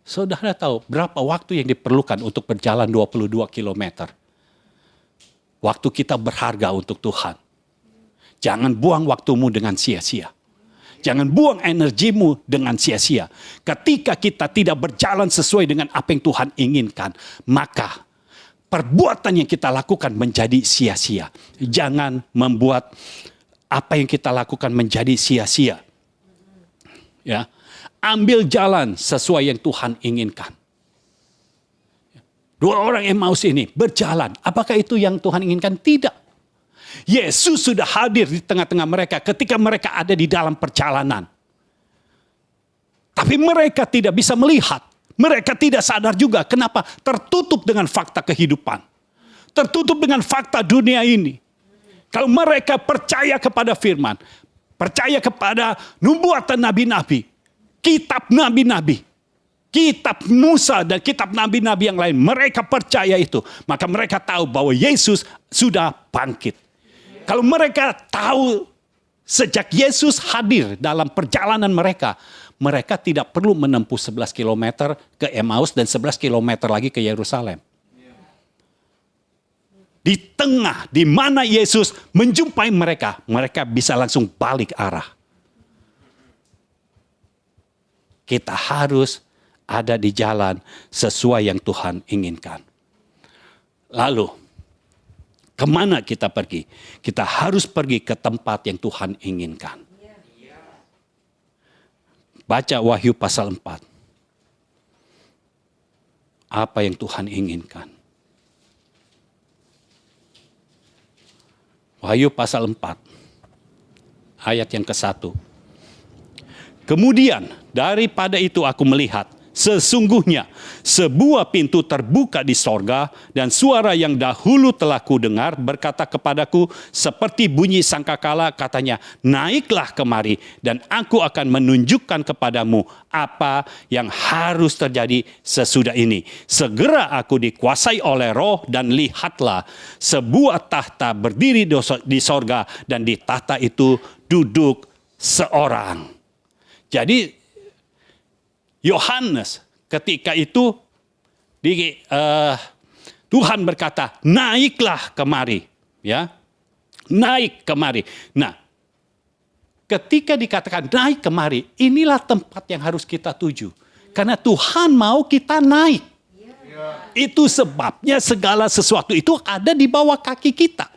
Saudara tahu berapa waktu yang diperlukan untuk berjalan 22 kilometer? Waktu kita berharga untuk Tuhan. Jangan buang waktumu dengan sia-sia. Jangan buang energimu dengan sia-sia. Ketika kita tidak berjalan sesuai dengan apa yang Tuhan inginkan, maka perbuatan yang kita lakukan menjadi sia-sia. Jangan membuat apa yang kita lakukan menjadi sia-sia. Ya, ambil jalan sesuai yang Tuhan inginkan. Dua orang Emmaus ini berjalan. Apakah itu yang Tuhan inginkan? Tidak. Yesus sudah hadir di tengah-tengah mereka ketika mereka ada di dalam perjalanan. Tapi mereka tidak bisa melihat. Mereka tidak sadar juga. Kenapa? Tertutup dengan fakta kehidupan. Tertutup dengan fakta dunia ini. Kalau mereka percaya kepada firman, percaya kepada nubuatan nabi-nabi, kitab nabi-nabi, kitab Musa dan kitab nabi-nabi yang lain, mereka percaya itu. Maka mereka tahu bahwa Yesus sudah bangkit. Kalau mereka tahu sejak Yesus hadir dalam perjalanan mereka, mereka tidak perlu menempuh 11 km ke Emmaus dan 11 km lagi ke Yerusalem. Di tengah, di mana Yesus menjumpai mereka, mereka bisa langsung balik arah. Kita harus ada di jalan sesuai yang Tuhan inginkan. Lalu, kemana kita pergi? Kita harus pergi ke tempat yang Tuhan inginkan. Baca Wahyu pasal 4. Apa yang Tuhan inginkan? Wahyu pasal 4. Ayat yang ke-1. Kemudian daripada itu aku melihat, sesungguhnya sebuah pintu terbuka di sorga, dan suara yang dahulu telah kudengar berkata kepadaku seperti bunyi sangkakala, katanya, naiklah kemari dan aku akan menunjukkan kepadamu apa yang harus terjadi sesudah ini. Segera aku dikuasai oleh Roh, dan lihatlah sebuah tahta berdiri di sorga, dan di tahta itu duduk seorang. Jadi Yohanes ketika itu Tuhan berkata, naiklah kemari, ya, naik kemari. Nah, ketika dikatakan naik kemari, inilah tempat yang harus kita tuju, karena Tuhan mau kita naik. Itu sebabnya segala sesuatu itu ada di bawah kaki kita,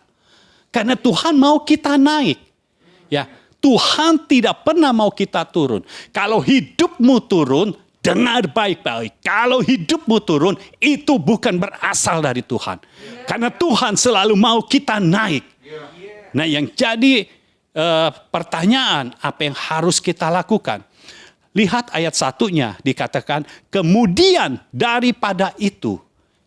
karena Tuhan mau kita naik. Ya, Tuhan tidak pernah mau kita turun. Kalau hidupmu turun, dengar baik-baik. Kalau hidupmu turun, itu bukan berasal dari Tuhan. Karena Tuhan selalu mau kita naik. Nah, yang jadi pertanyaan, apa yang harus kita lakukan? Lihat ayat 1-nya dikatakan, kemudian daripada itu.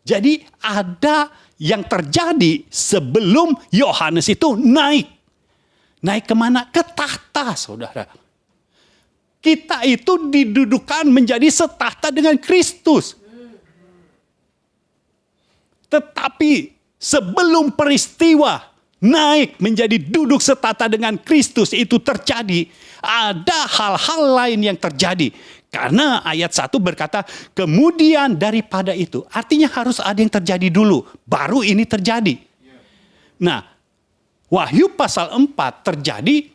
Jadi ada yang terjadi sebelum Yohanes itu naik. Naik kemana? Ke tahta, saudara. Kita itu didudukan menjadi setahta dengan Kristus. Tetapi sebelum peristiwa naik menjadi duduk setahta dengan Kristus itu terjadi, ada hal-hal lain yang terjadi. Karena ayat 1 berkata, kemudian daripada itu. Artinya harus ada yang terjadi dulu, baru ini terjadi. Nah, Wahyu pasal 4 terjadi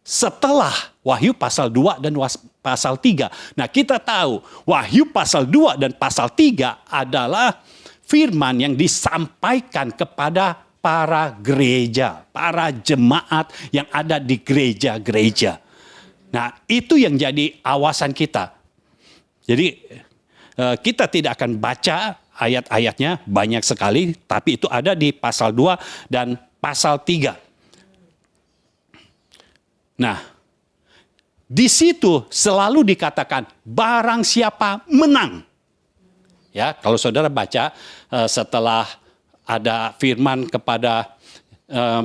setelah Wahyu pasal 2 dan pasal 3. Nah, kita tahu Wahyu pasal 2 dan pasal 3 adalah firman yang disampaikan kepada para gereja, para jemaat yang ada di gereja-gereja. Nah, itu yang jadi awasan kita. Jadi kita tidak akan baca ayat-ayatnya banyak sekali, tapi itu ada di pasal 2 dan pasal 3. Nah, di situ selalu dikatakan barang siapa menang. Ya, kalau saudara baca setelah ada firman kepada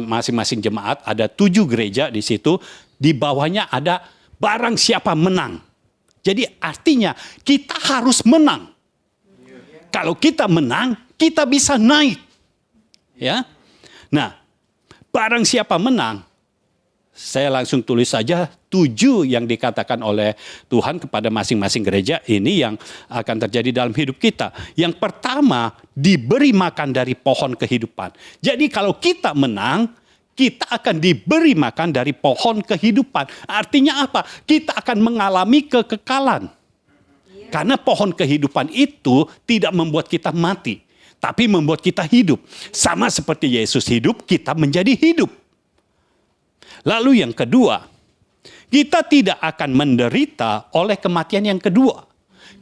masing-masing jemaat, ada 7 gereja di situ, di bawahnya ada barang siapa menang. Jadi artinya kita harus menang. Kalau kita menang, kita bisa naik. Ya. Nah, barang siapa menang, saya langsung tulis saja 7 yang dikatakan oleh Tuhan kepada masing-masing gereja ini yang akan terjadi dalam hidup kita. Yang pertama, diberi makan dari pohon kehidupan. Jadi kalau kita menang, kita akan diberi makan dari pohon kehidupan. Artinya apa? Kita akan mengalami kekekalan. Karena pohon kehidupan itu tidak membuat kita mati, tapi membuat kita hidup. Sama seperti Yesus hidup, kita menjadi hidup. Lalu yang kedua, kita tidak akan menderita oleh kematian yang kedua.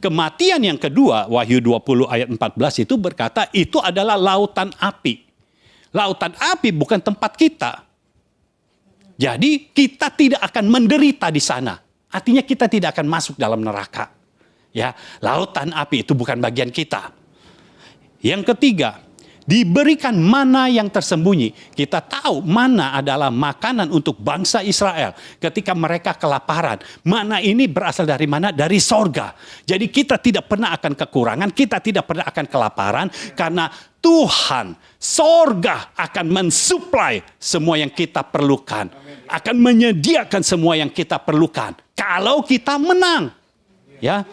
Kematian yang kedua, Wahyu 20 ayat 14 itu berkata, itu adalah lautan api. Lautan api bukan tempat kita. Jadi kita tidak akan menderita di sana. Artinya kita tidak akan masuk dalam neraka. Ya, lautan api itu bukan bagian kita. Yang ketiga, diberikan mana yang tersembunyi. Kita tahu mana adalah makanan untuk bangsa Israel ketika mereka kelaparan. Mana ini berasal dari mana? Dari sorga. Jadi kita tidak pernah akan kekurangan, kita tidak pernah akan kelaparan karena Tuhan, sorga akan mensuplai semua yang kita perlukan. Akan menyediakan semua yang kita perlukan. Kalau kita menang. Ya.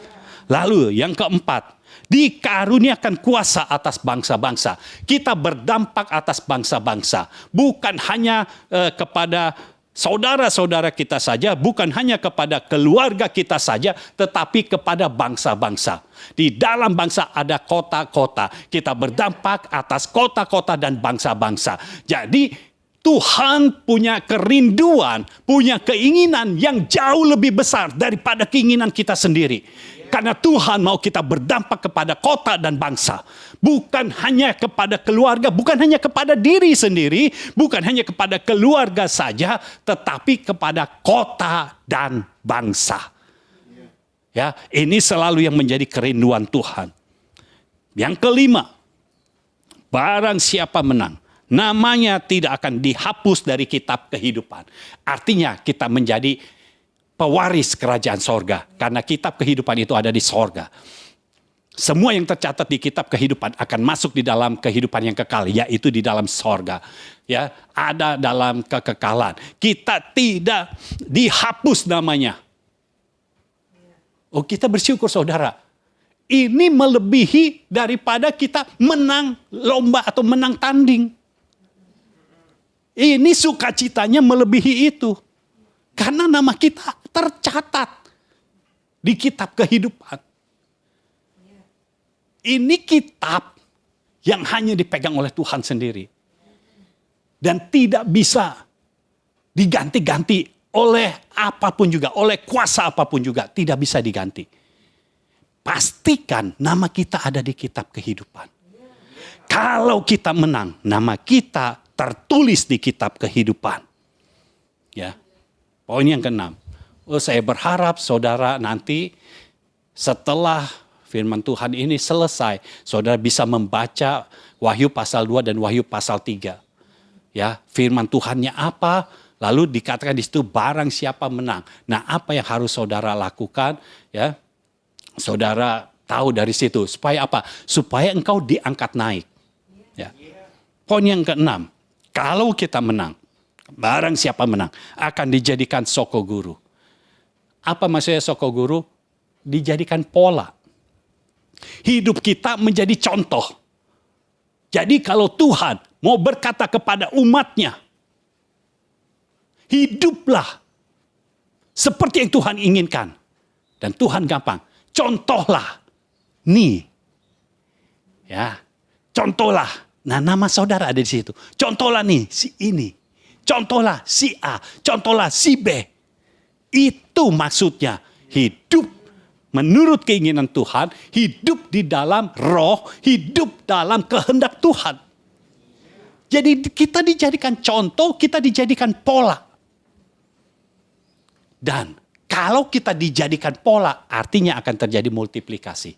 Lalu yang keempat, dikaruniakan kuasa atas bangsa-bangsa. Kita berdampak atas bangsa-bangsa. Bukan hanya kepada saudara-saudara kita saja, bukan hanya kepada keluarga kita saja, tetapi kepada bangsa-bangsa. Di dalam bangsa ada kota-kota. Kita berdampak atas kota-kota dan bangsa-bangsa. Jadi Tuhan punya kerinduan, punya keinginan yang jauh lebih besar daripada keinginan kita sendiri. Karena Tuhan mau kita berdampak kepada kota dan bangsa. Bukan hanya kepada keluarga, bukan hanya kepada diri sendiri, bukan hanya kepada keluarga saja, tetapi kepada kota dan bangsa. Ya, ini selalu yang menjadi kerinduan Tuhan. Yang kelima, barang siapa menang, namanya tidak akan dihapus dari kitab kehidupan. Artinya kita menjadi pewaris kerajaan sorga. Karena kitab kehidupan itu ada di sorga. Semua yang tercatat di kitab kehidupan akan masuk di dalam kehidupan yang kekal. Yaitu di dalam sorga. Ya, ada dalam kekekalan. Kita tidak dihapus namanya. Oh, kita bersyukur saudara. Ini melebihi daripada kita menang lomba atau menang tanding. Ini sukacitanya melebihi itu. Karena nama kita tercatat di kitab kehidupan. Ini kitab yang hanya dipegang oleh Tuhan sendiri. Dan tidak bisa diganti-ganti oleh apapun juga. Oleh kuasa apapun juga. Tidak bisa diganti. Pastikan nama kita ada di kitab kehidupan. Kalau kita menang, nama kita tertulis di kitab kehidupan. Ya. Poin yang keenam, saya berharap saudara nanti setelah firman Tuhan ini selesai, saudara bisa membaca Wahyu pasal 2 dan Wahyu pasal 3. Ya, firman Tuhannya apa? Lalu dikatakan di situ barang siapa menang. Nah, apa yang harus saudara lakukan? Ya, saudara tahu dari situ supaya apa? Supaya engkau diangkat naik. Ya. Poin yang keenam, kalau kita menang, barang siapa menang akan dijadikan soko guru. Apa maksudnya soko guru? Dijadikan pola. Hidup kita menjadi contoh. Jadi kalau Tuhan mau berkata kepada umatnya, hiduplah seperti yang Tuhan inginkan. Dan Tuhan gampang, contohlah nih. Ya, contohlah. Nah, nama saudara ada di situ. Contohlah nih si ini. Contohlah si A, contohlah si B. Itu maksudnya hidup menurut keinginan Tuhan, hidup di dalam roh, hidup dalam kehendak Tuhan. Jadi kita dijadikan contoh, kita dijadikan pola. Dan kalau kita dijadikan pola, artinya akan terjadi multiplikasi.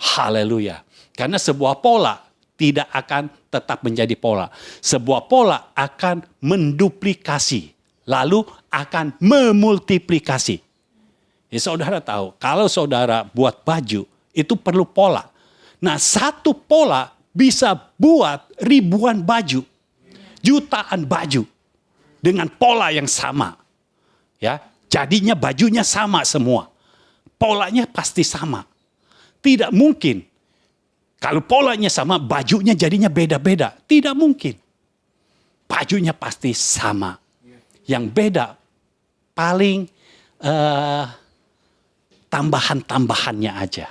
Haleluya. Karena sebuah pola tidak akan tetap menjadi pola. Sebuah pola akan menduplikasi. Lalu akan memultiplikasi. Ya, saudara tahu, kalau saudara buat baju, itu perlu pola. Nah, satu pola bisa buat ribuan baju. Jutaan baju. Dengan pola yang sama. Ya, jadinya bajunya sama semua. Polanya pasti sama. Tidak mungkin. Kalau polanya sama, bajunya jadinya beda-beda. Tidak mungkin. bajunya pasti sama. Yang beda paling tambahan-tambahannya aja.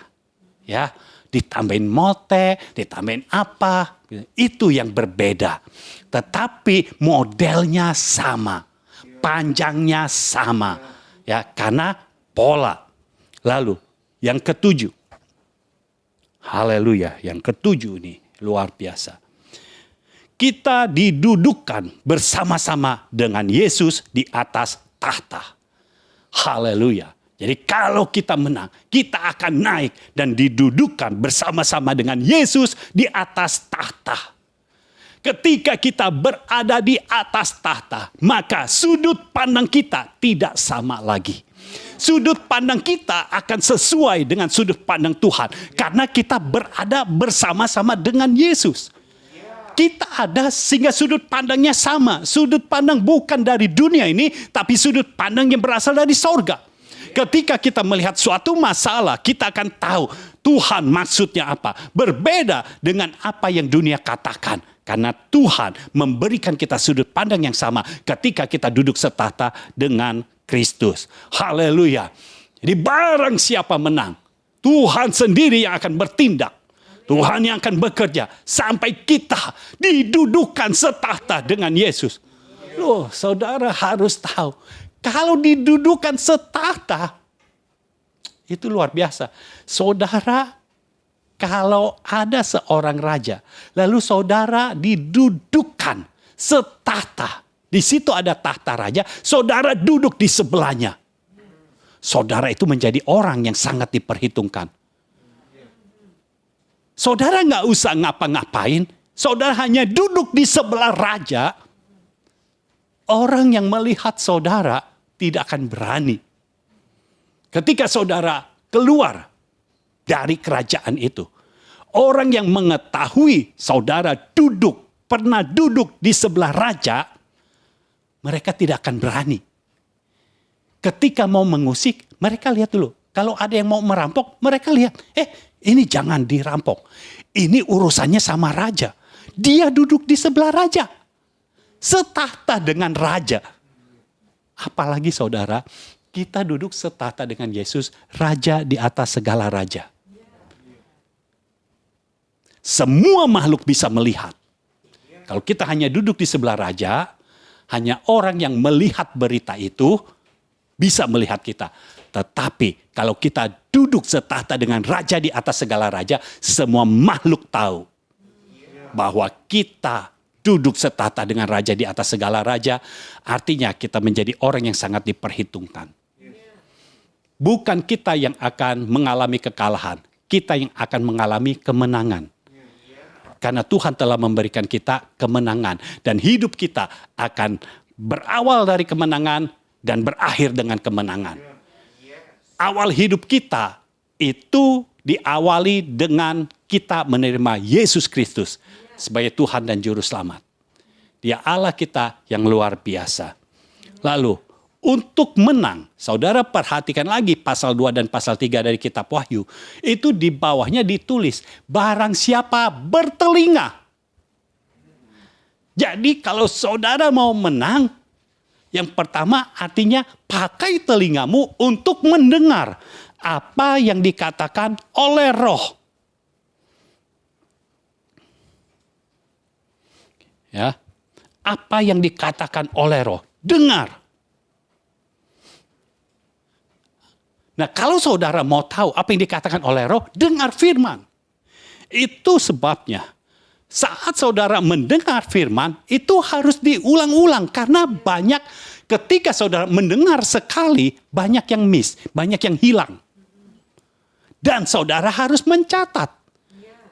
Ya, ditambahin mote, ditambahin apa, itu yang berbeda. Tetapi modelnya sama, panjangnya sama, ya, karena pola. Lalu yang ketujuh, haleluya, yang ketujuh ini luar biasa. Kita didudukkan bersama-sama dengan Yesus di atas tahta. Haleluya. Jadi kalau kita menang, kita akan naik dan didudukkan bersama-sama dengan Yesus di atas tahta. Ketika kita berada di atas tahta, maka sudut pandang kita tidak sama lagi. Sudut pandang kita akan sesuai dengan sudut pandang Tuhan. Karena kita berada bersama-sama dengan Yesus. Kita ada sehingga sudut pandangnya sama. Sudut pandang bukan dari dunia ini, tapi sudut pandang yang berasal dari sorga. Ketika kita melihat suatu masalah, kita akan tahu Tuhan maksudnya apa. Berbeda dengan apa yang dunia katakan. Karena Tuhan memberikan kita sudut pandang yang sama ketika kita duduk setahta dengan Kristus. Haleluya. Jadi barang siapa menang, Tuhan sendiri yang akan bertindak. Tuhan yang akan bekerja sampai kita didudukan setahta dengan Yesus. Loh, saudara harus tahu. Kalau didudukan setahta, itu luar biasa. Saudara, kalau ada seorang raja, lalu saudara didudukan setahta. Di situ ada tahta raja, saudara duduk di sebelahnya. Saudara itu menjadi orang yang sangat diperhitungkan. Saudara nggak usah ngapa-ngapain, saudara hanya duduk di sebelah raja. Orang yang melihat saudara tidak akan berani. Ketika saudara keluar dari kerajaan itu, orang yang mengetahui saudara pernah duduk di sebelah raja, mereka tidak akan berani. Ketika mau mengusik, mereka lihat dulu. Kalau ada yang mau merampok, mereka lihat, ini jangan dirampok. Ini urusannya sama raja. Dia duduk di sebelah raja. Setahta dengan raja. Apalagi saudara, kita duduk setahta dengan Yesus, raja di atas segala raja. Semua makhluk bisa melihat. Kalau kita hanya duduk di sebelah raja, hanya orang yang melihat berita itu bisa melihat kita. Tetapi kalau kita duduk setahta dengan raja di atas segala raja, semua makhluk tahu bahwa kita duduk setahta dengan raja di atas segala raja, artinya kita menjadi orang yang sangat diperhitungkan. Bukan kita yang akan mengalami kekalahan, kita yang akan mengalami kemenangan. Karena Tuhan telah memberikan kita kemenangan. Dan hidup kita akan berawal dari kemenangan dan berakhir dengan kemenangan. Awal hidup kita itu diawali dengan kita menerima Yesus Kristus sebagai Tuhan dan Juru Selamat. Dia Allah kita yang luar biasa. Lalu, untuk menang, saudara perhatikan lagi pasal 2 dan pasal 3 dari kitab Wahyu. Itu di bawahnya ditulis, barang siapa bertelinga. Jadi kalau saudara mau menang, yang pertama artinya pakai telingamu untuk mendengar apa yang dikatakan oleh Roh. Ya, apa yang dikatakan oleh Roh, dengar. Nah, kalau saudara mau tahu apa yang dikatakan oleh Roh, dengar firman. Itu sebabnya saat saudara mendengar firman, itu harus diulang-ulang. Karena ketika saudara mendengar sekali, banyak yang miss, banyak yang hilang. Dan saudara harus mencatat.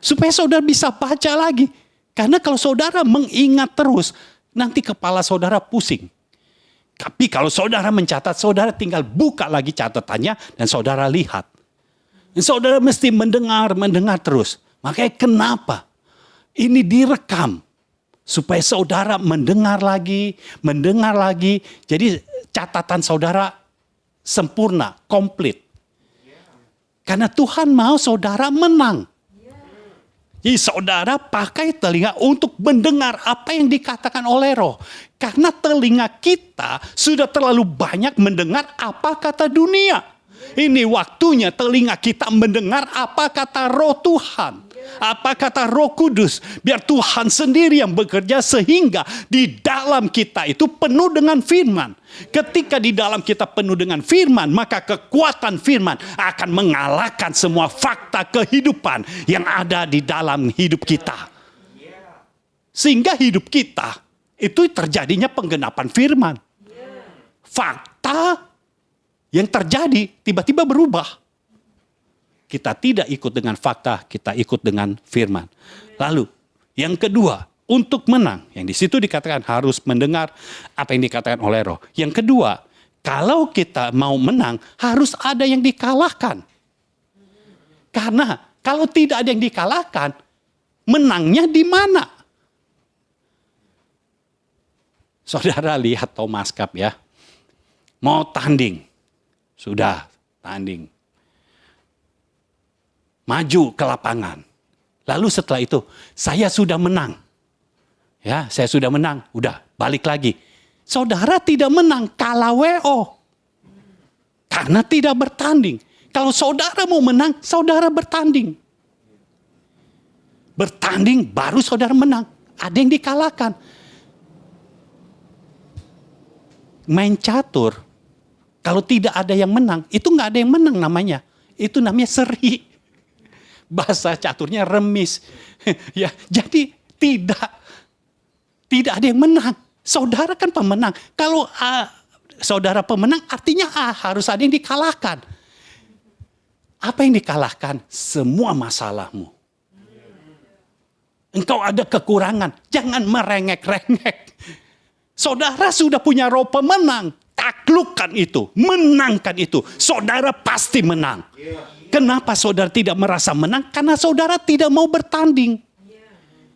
Supaya saudara bisa baca lagi. Karena kalau saudara mengingat terus, nanti kepala saudara pusing. Tapi kalau saudara mencatat, saudara tinggal buka lagi catatannya dan saudara lihat. Dan saudara mesti mendengar terus. Makanya kenapa? Ini direkam. Supaya saudara mendengar lagi. Jadi catatan saudara sempurna, komplit. Karena Tuhan mau saudara menang. Jadi saudara pakai telinga untuk mendengar apa yang dikatakan oleh Roh. Karena telinga kita sudah terlalu banyak mendengar apa kata dunia. Ini waktunya telinga kita mendengar apa kata Roh Tuhan. Apa kata Roh Kudus. Biar Tuhan sendiri yang bekerja sehingga di dalam kita itu penuh dengan firman. Ketika di dalam kita penuh dengan firman, maka kekuatan firman akan mengalahkan semua fakta kehidupan yang ada di dalam hidup kita. Sehingga hidup kita itu terjadinya penggenapan firman. Fakta yang terjadi tiba-tiba berubah. Kita tidak ikut dengan fakta, kita ikut dengan firman. Lalu yang kedua, untuk menang, yang di situ dikatakan harus mendengar apa yang dikatakan oleh Roh. Yang kedua, kalau kita mau menang, harus ada yang dikalahkan. Karena kalau tidak ada yang dikalahkan, menangnya di mana? Saudara lihat Thomas Cup ya. Mau tanding. Sudah tanding. Maju ke lapangan. Lalu setelah itu, saya sudah menang. Ya, saya sudah menang. Udah, balik lagi. Saudara tidak menang, kalah WO. Karena tidak bertanding. Kalau saudara mau menang, saudara bertanding. Bertanding, baru saudara menang. Ada yang dikalahkan. Main catur, kalau tidak ada yang menang, itu nggak ada yang menang namanya. Itu namanya seri. Bahasa caturnya remis. Ya, jadi tidak ada yang menang. Saudara kan pemenang. Kalau saudara pemenang, artinya harus ada yang dikalahkan. Apa yang dikalahkan? Semua masalahmu. Engkau ada kekurangan, jangan merengek-rengek. Saudara sudah punya Roh pemenang, taklukkan itu, menangkan itu. Saudara pasti menang. Kenapa saudara tidak merasa menang? Karena saudara tidak mau bertanding.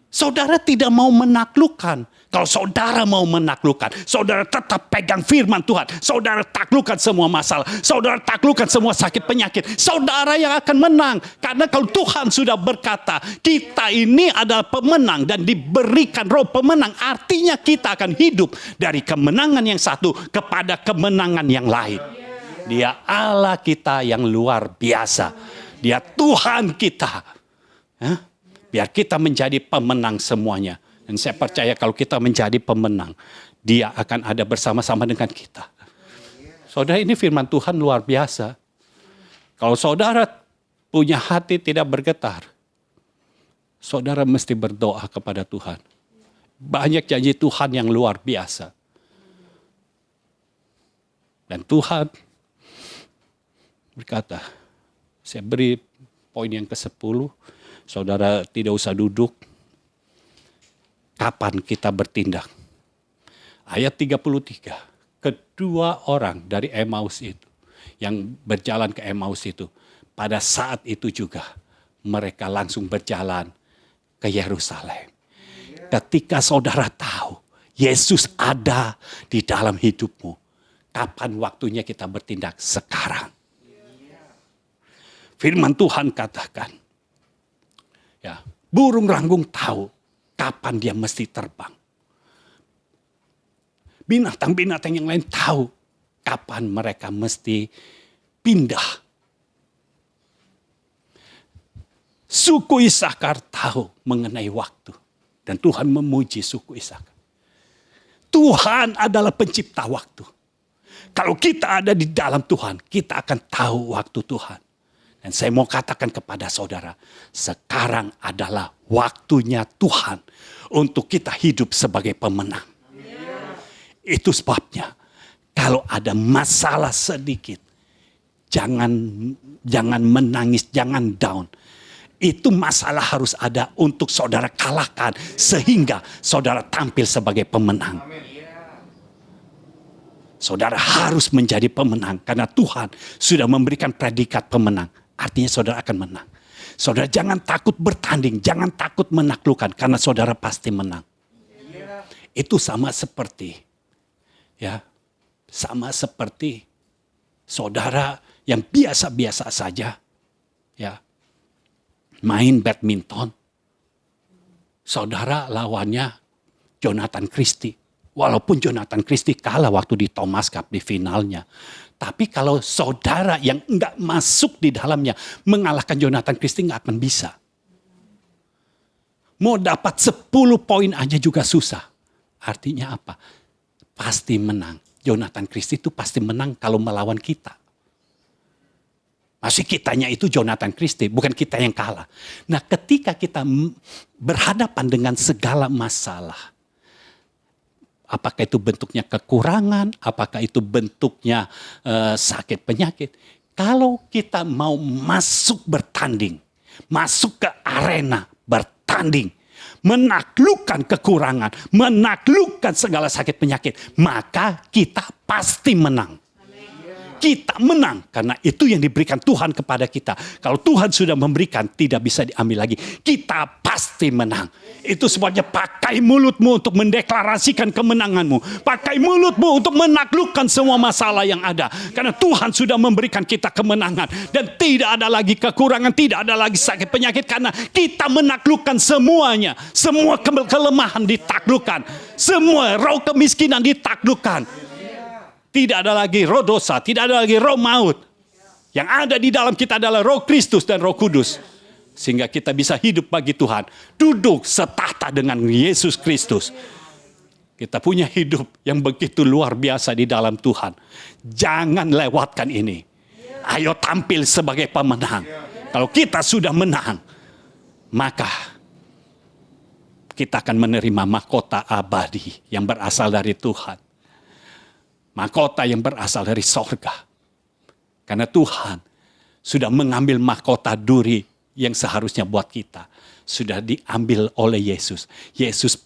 Saudara tidak mau menaklukkan. Kalau saudara mau menaklukkan, saudara tetap pegang firman Tuhan. Saudara taklukkan semua masalah. Saudara taklukkan semua sakit penyakit. Saudara yang akan menang. Karena kalau Tuhan sudah berkata, kita ini adalah pemenang dan diberikan Roh pemenang. Artinya kita akan hidup dari kemenangan yang satu kepada kemenangan yang lain. Dia Allah kita yang luar biasa. Dia Tuhan kita. Biar kita menjadi pemenang semuanya. Dan saya percaya kalau kita menjadi pemenang, Dia akan ada bersama-sama dengan kita. Saudara, ini firman Tuhan luar biasa. Kalau saudara punya hati tidak bergetar, saudara mesti berdoa kepada Tuhan. Banyak janji Tuhan yang luar biasa. Dan Tuhan berkata, saya beri poin yang ke-10, saudara tidak usah duduk. Kapan kita bertindak? Ayat 33, kedua orang dari Emmaus itu, yang berjalan ke Emmaus itu, pada saat itu juga mereka langsung berjalan ke Yerusalem. Ketika saudara tahu Yesus ada di dalam hidupmu, kapan waktunya kita bertindak? Sekarang. Firman Tuhan katakan, ya, burung ranggung tahu kapan dia mesti terbang. Binatang-binatang yang lain tahu kapan mereka mesti pindah. Suku Isakar tahu mengenai waktu. Dan Tuhan memuji suku Isakar. Tuhan adalah pencipta waktu. Kalau kita ada di dalam Tuhan, kita akan tahu waktu Tuhan. Dan saya mau katakan kepada saudara, sekarang adalah waktunya Tuhan untuk kita hidup sebagai pemenang. Itu sebabnya kalau ada masalah sedikit, jangan menangis, jangan down. Itu masalah harus ada untuk saudara kalahkan sehingga saudara tampil sebagai pemenang. Saudara harus menjadi pemenang karena Tuhan sudah memberikan predikat pemenang. Artinya saudara akan menang. Saudara jangan takut bertanding, jangan takut menaklukkan karena saudara pasti menang. Itu sama seperti saudara yang biasa-biasa saja, ya, main badminton, saudara lawannya Jonathan Christie. Walaupun Jonathan Christie kalah waktu di Thomas Cup di finalnya. Tapi kalau saudara yang enggak masuk di dalamnya mengalahkan Jonathan Christie enggak akan bisa. Mau dapat 10 poin aja juga susah. Artinya apa? Pasti menang. Jonathan Christie itu pasti menang kalau melawan kita. Masih kitanya itu Jonathan Christie, bukan kita yang kalah. Nah, ketika kita berhadapan dengan segala masalah, apakah itu bentuknya kekurangan, apakah itu bentuknya sakit penyakit. Kalau kita mau masuk bertanding, masuk ke arena bertanding, menaklukkan kekurangan, menaklukkan segala sakit penyakit, maka kita pasti menang. Kita menang karena itu yang diberikan Tuhan kepada kita. Kalau Tuhan sudah memberikan, tidak bisa diambil lagi. Kita pasti menang. Itu sebabnya pakai mulutmu untuk mendeklarasikan kemenanganmu. Pakai mulutmu untuk menaklukkan semua masalah yang ada. Karena Tuhan sudah memberikan kita kemenangan. Dan tidak ada lagi kekurangan, tidak ada lagi sakit penyakit. Karena kita menaklukkan semuanya. Semua kelemahan ditaklukkan. Semua roh kemiskinan ditaklukkan. Tidak ada lagi roh dosa, tidak ada lagi roh maut. Yang ada di dalam kita adalah roh Kristus dan roh kudus. Sehingga kita bisa hidup bagi Tuhan. Duduk setahta dengan Yesus Kristus. Kita punya hidup yang begitu luar biasa di dalam Tuhan. Jangan lewatkan ini. Ayo tampil sebagai pemenang. Kalau kita sudah menang, maka kita akan menerima mahkota abadi yang berasal dari Tuhan. Mahkota yang berasal dari sorga. Karena Tuhan sudah mengambil mahkota duri yang seharusnya buat kita. Sudah diambil oleh Yesus. Yesus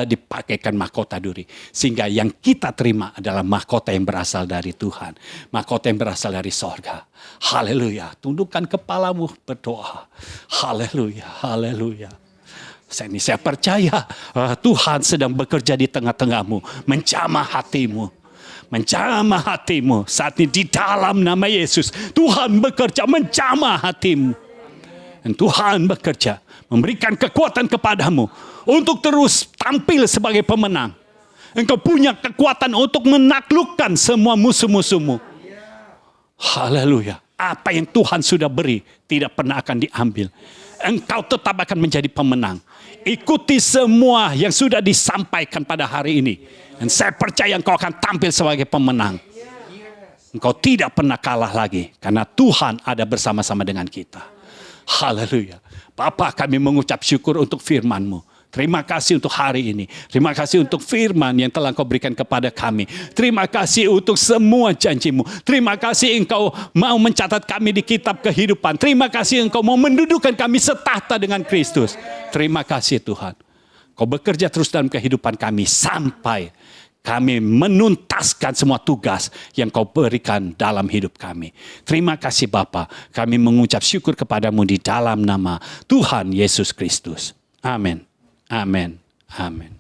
dipakaikan mahkota duri. Sehingga yang kita terima adalah mahkota yang berasal dari Tuhan. Mahkota yang berasal dari sorga. Haleluya. Tundukkan kepalamu berdoa. Haleluya. Haleluya. Saya percaya Tuhan sedang bekerja di tengah-tengahmu. Menjamah hatimu. Menjamah hatimu. Saat ini di dalam nama Yesus. Tuhan bekerja menjamah hatimu. Dan Tuhan bekerja. Memberikan kekuatan kepadamu. Untuk terus tampil sebagai pemenang. Engkau punya kekuatan untuk menaklukkan semua musuh-musuhmu. Haleluya. Apa yang Tuhan sudah beri. Tidak pernah akan diambil. Engkau tetap akan menjadi pemenang. Ikuti semua yang sudah disampaikan pada hari ini. Dan saya percaya engkau akan tampil sebagai pemenang. Engkau tidak pernah kalah lagi. Karena Tuhan ada bersama-sama dengan kita. Haleluya. Bapa, kami mengucap syukur untuk firman-Mu. Terima kasih untuk hari ini. Terima kasih untuk firman yang telah Engkau berikan kepada kami. Terima kasih untuk semua janji-Mu. Terima kasih Engkau mau mencatat kami di kitab kehidupan. Terima kasih Engkau mau mendudukan kami setahta dengan Kristus. Terima kasih Tuhan. Kau bekerja terus dalam kehidupan kami sampai kami menuntaskan semua tugas yang Kau berikan dalam hidup kami. Terima kasih Bapa. Kami mengucap syukur kepadamu di dalam nama Tuhan Yesus Kristus. Amin. Amin. Amin.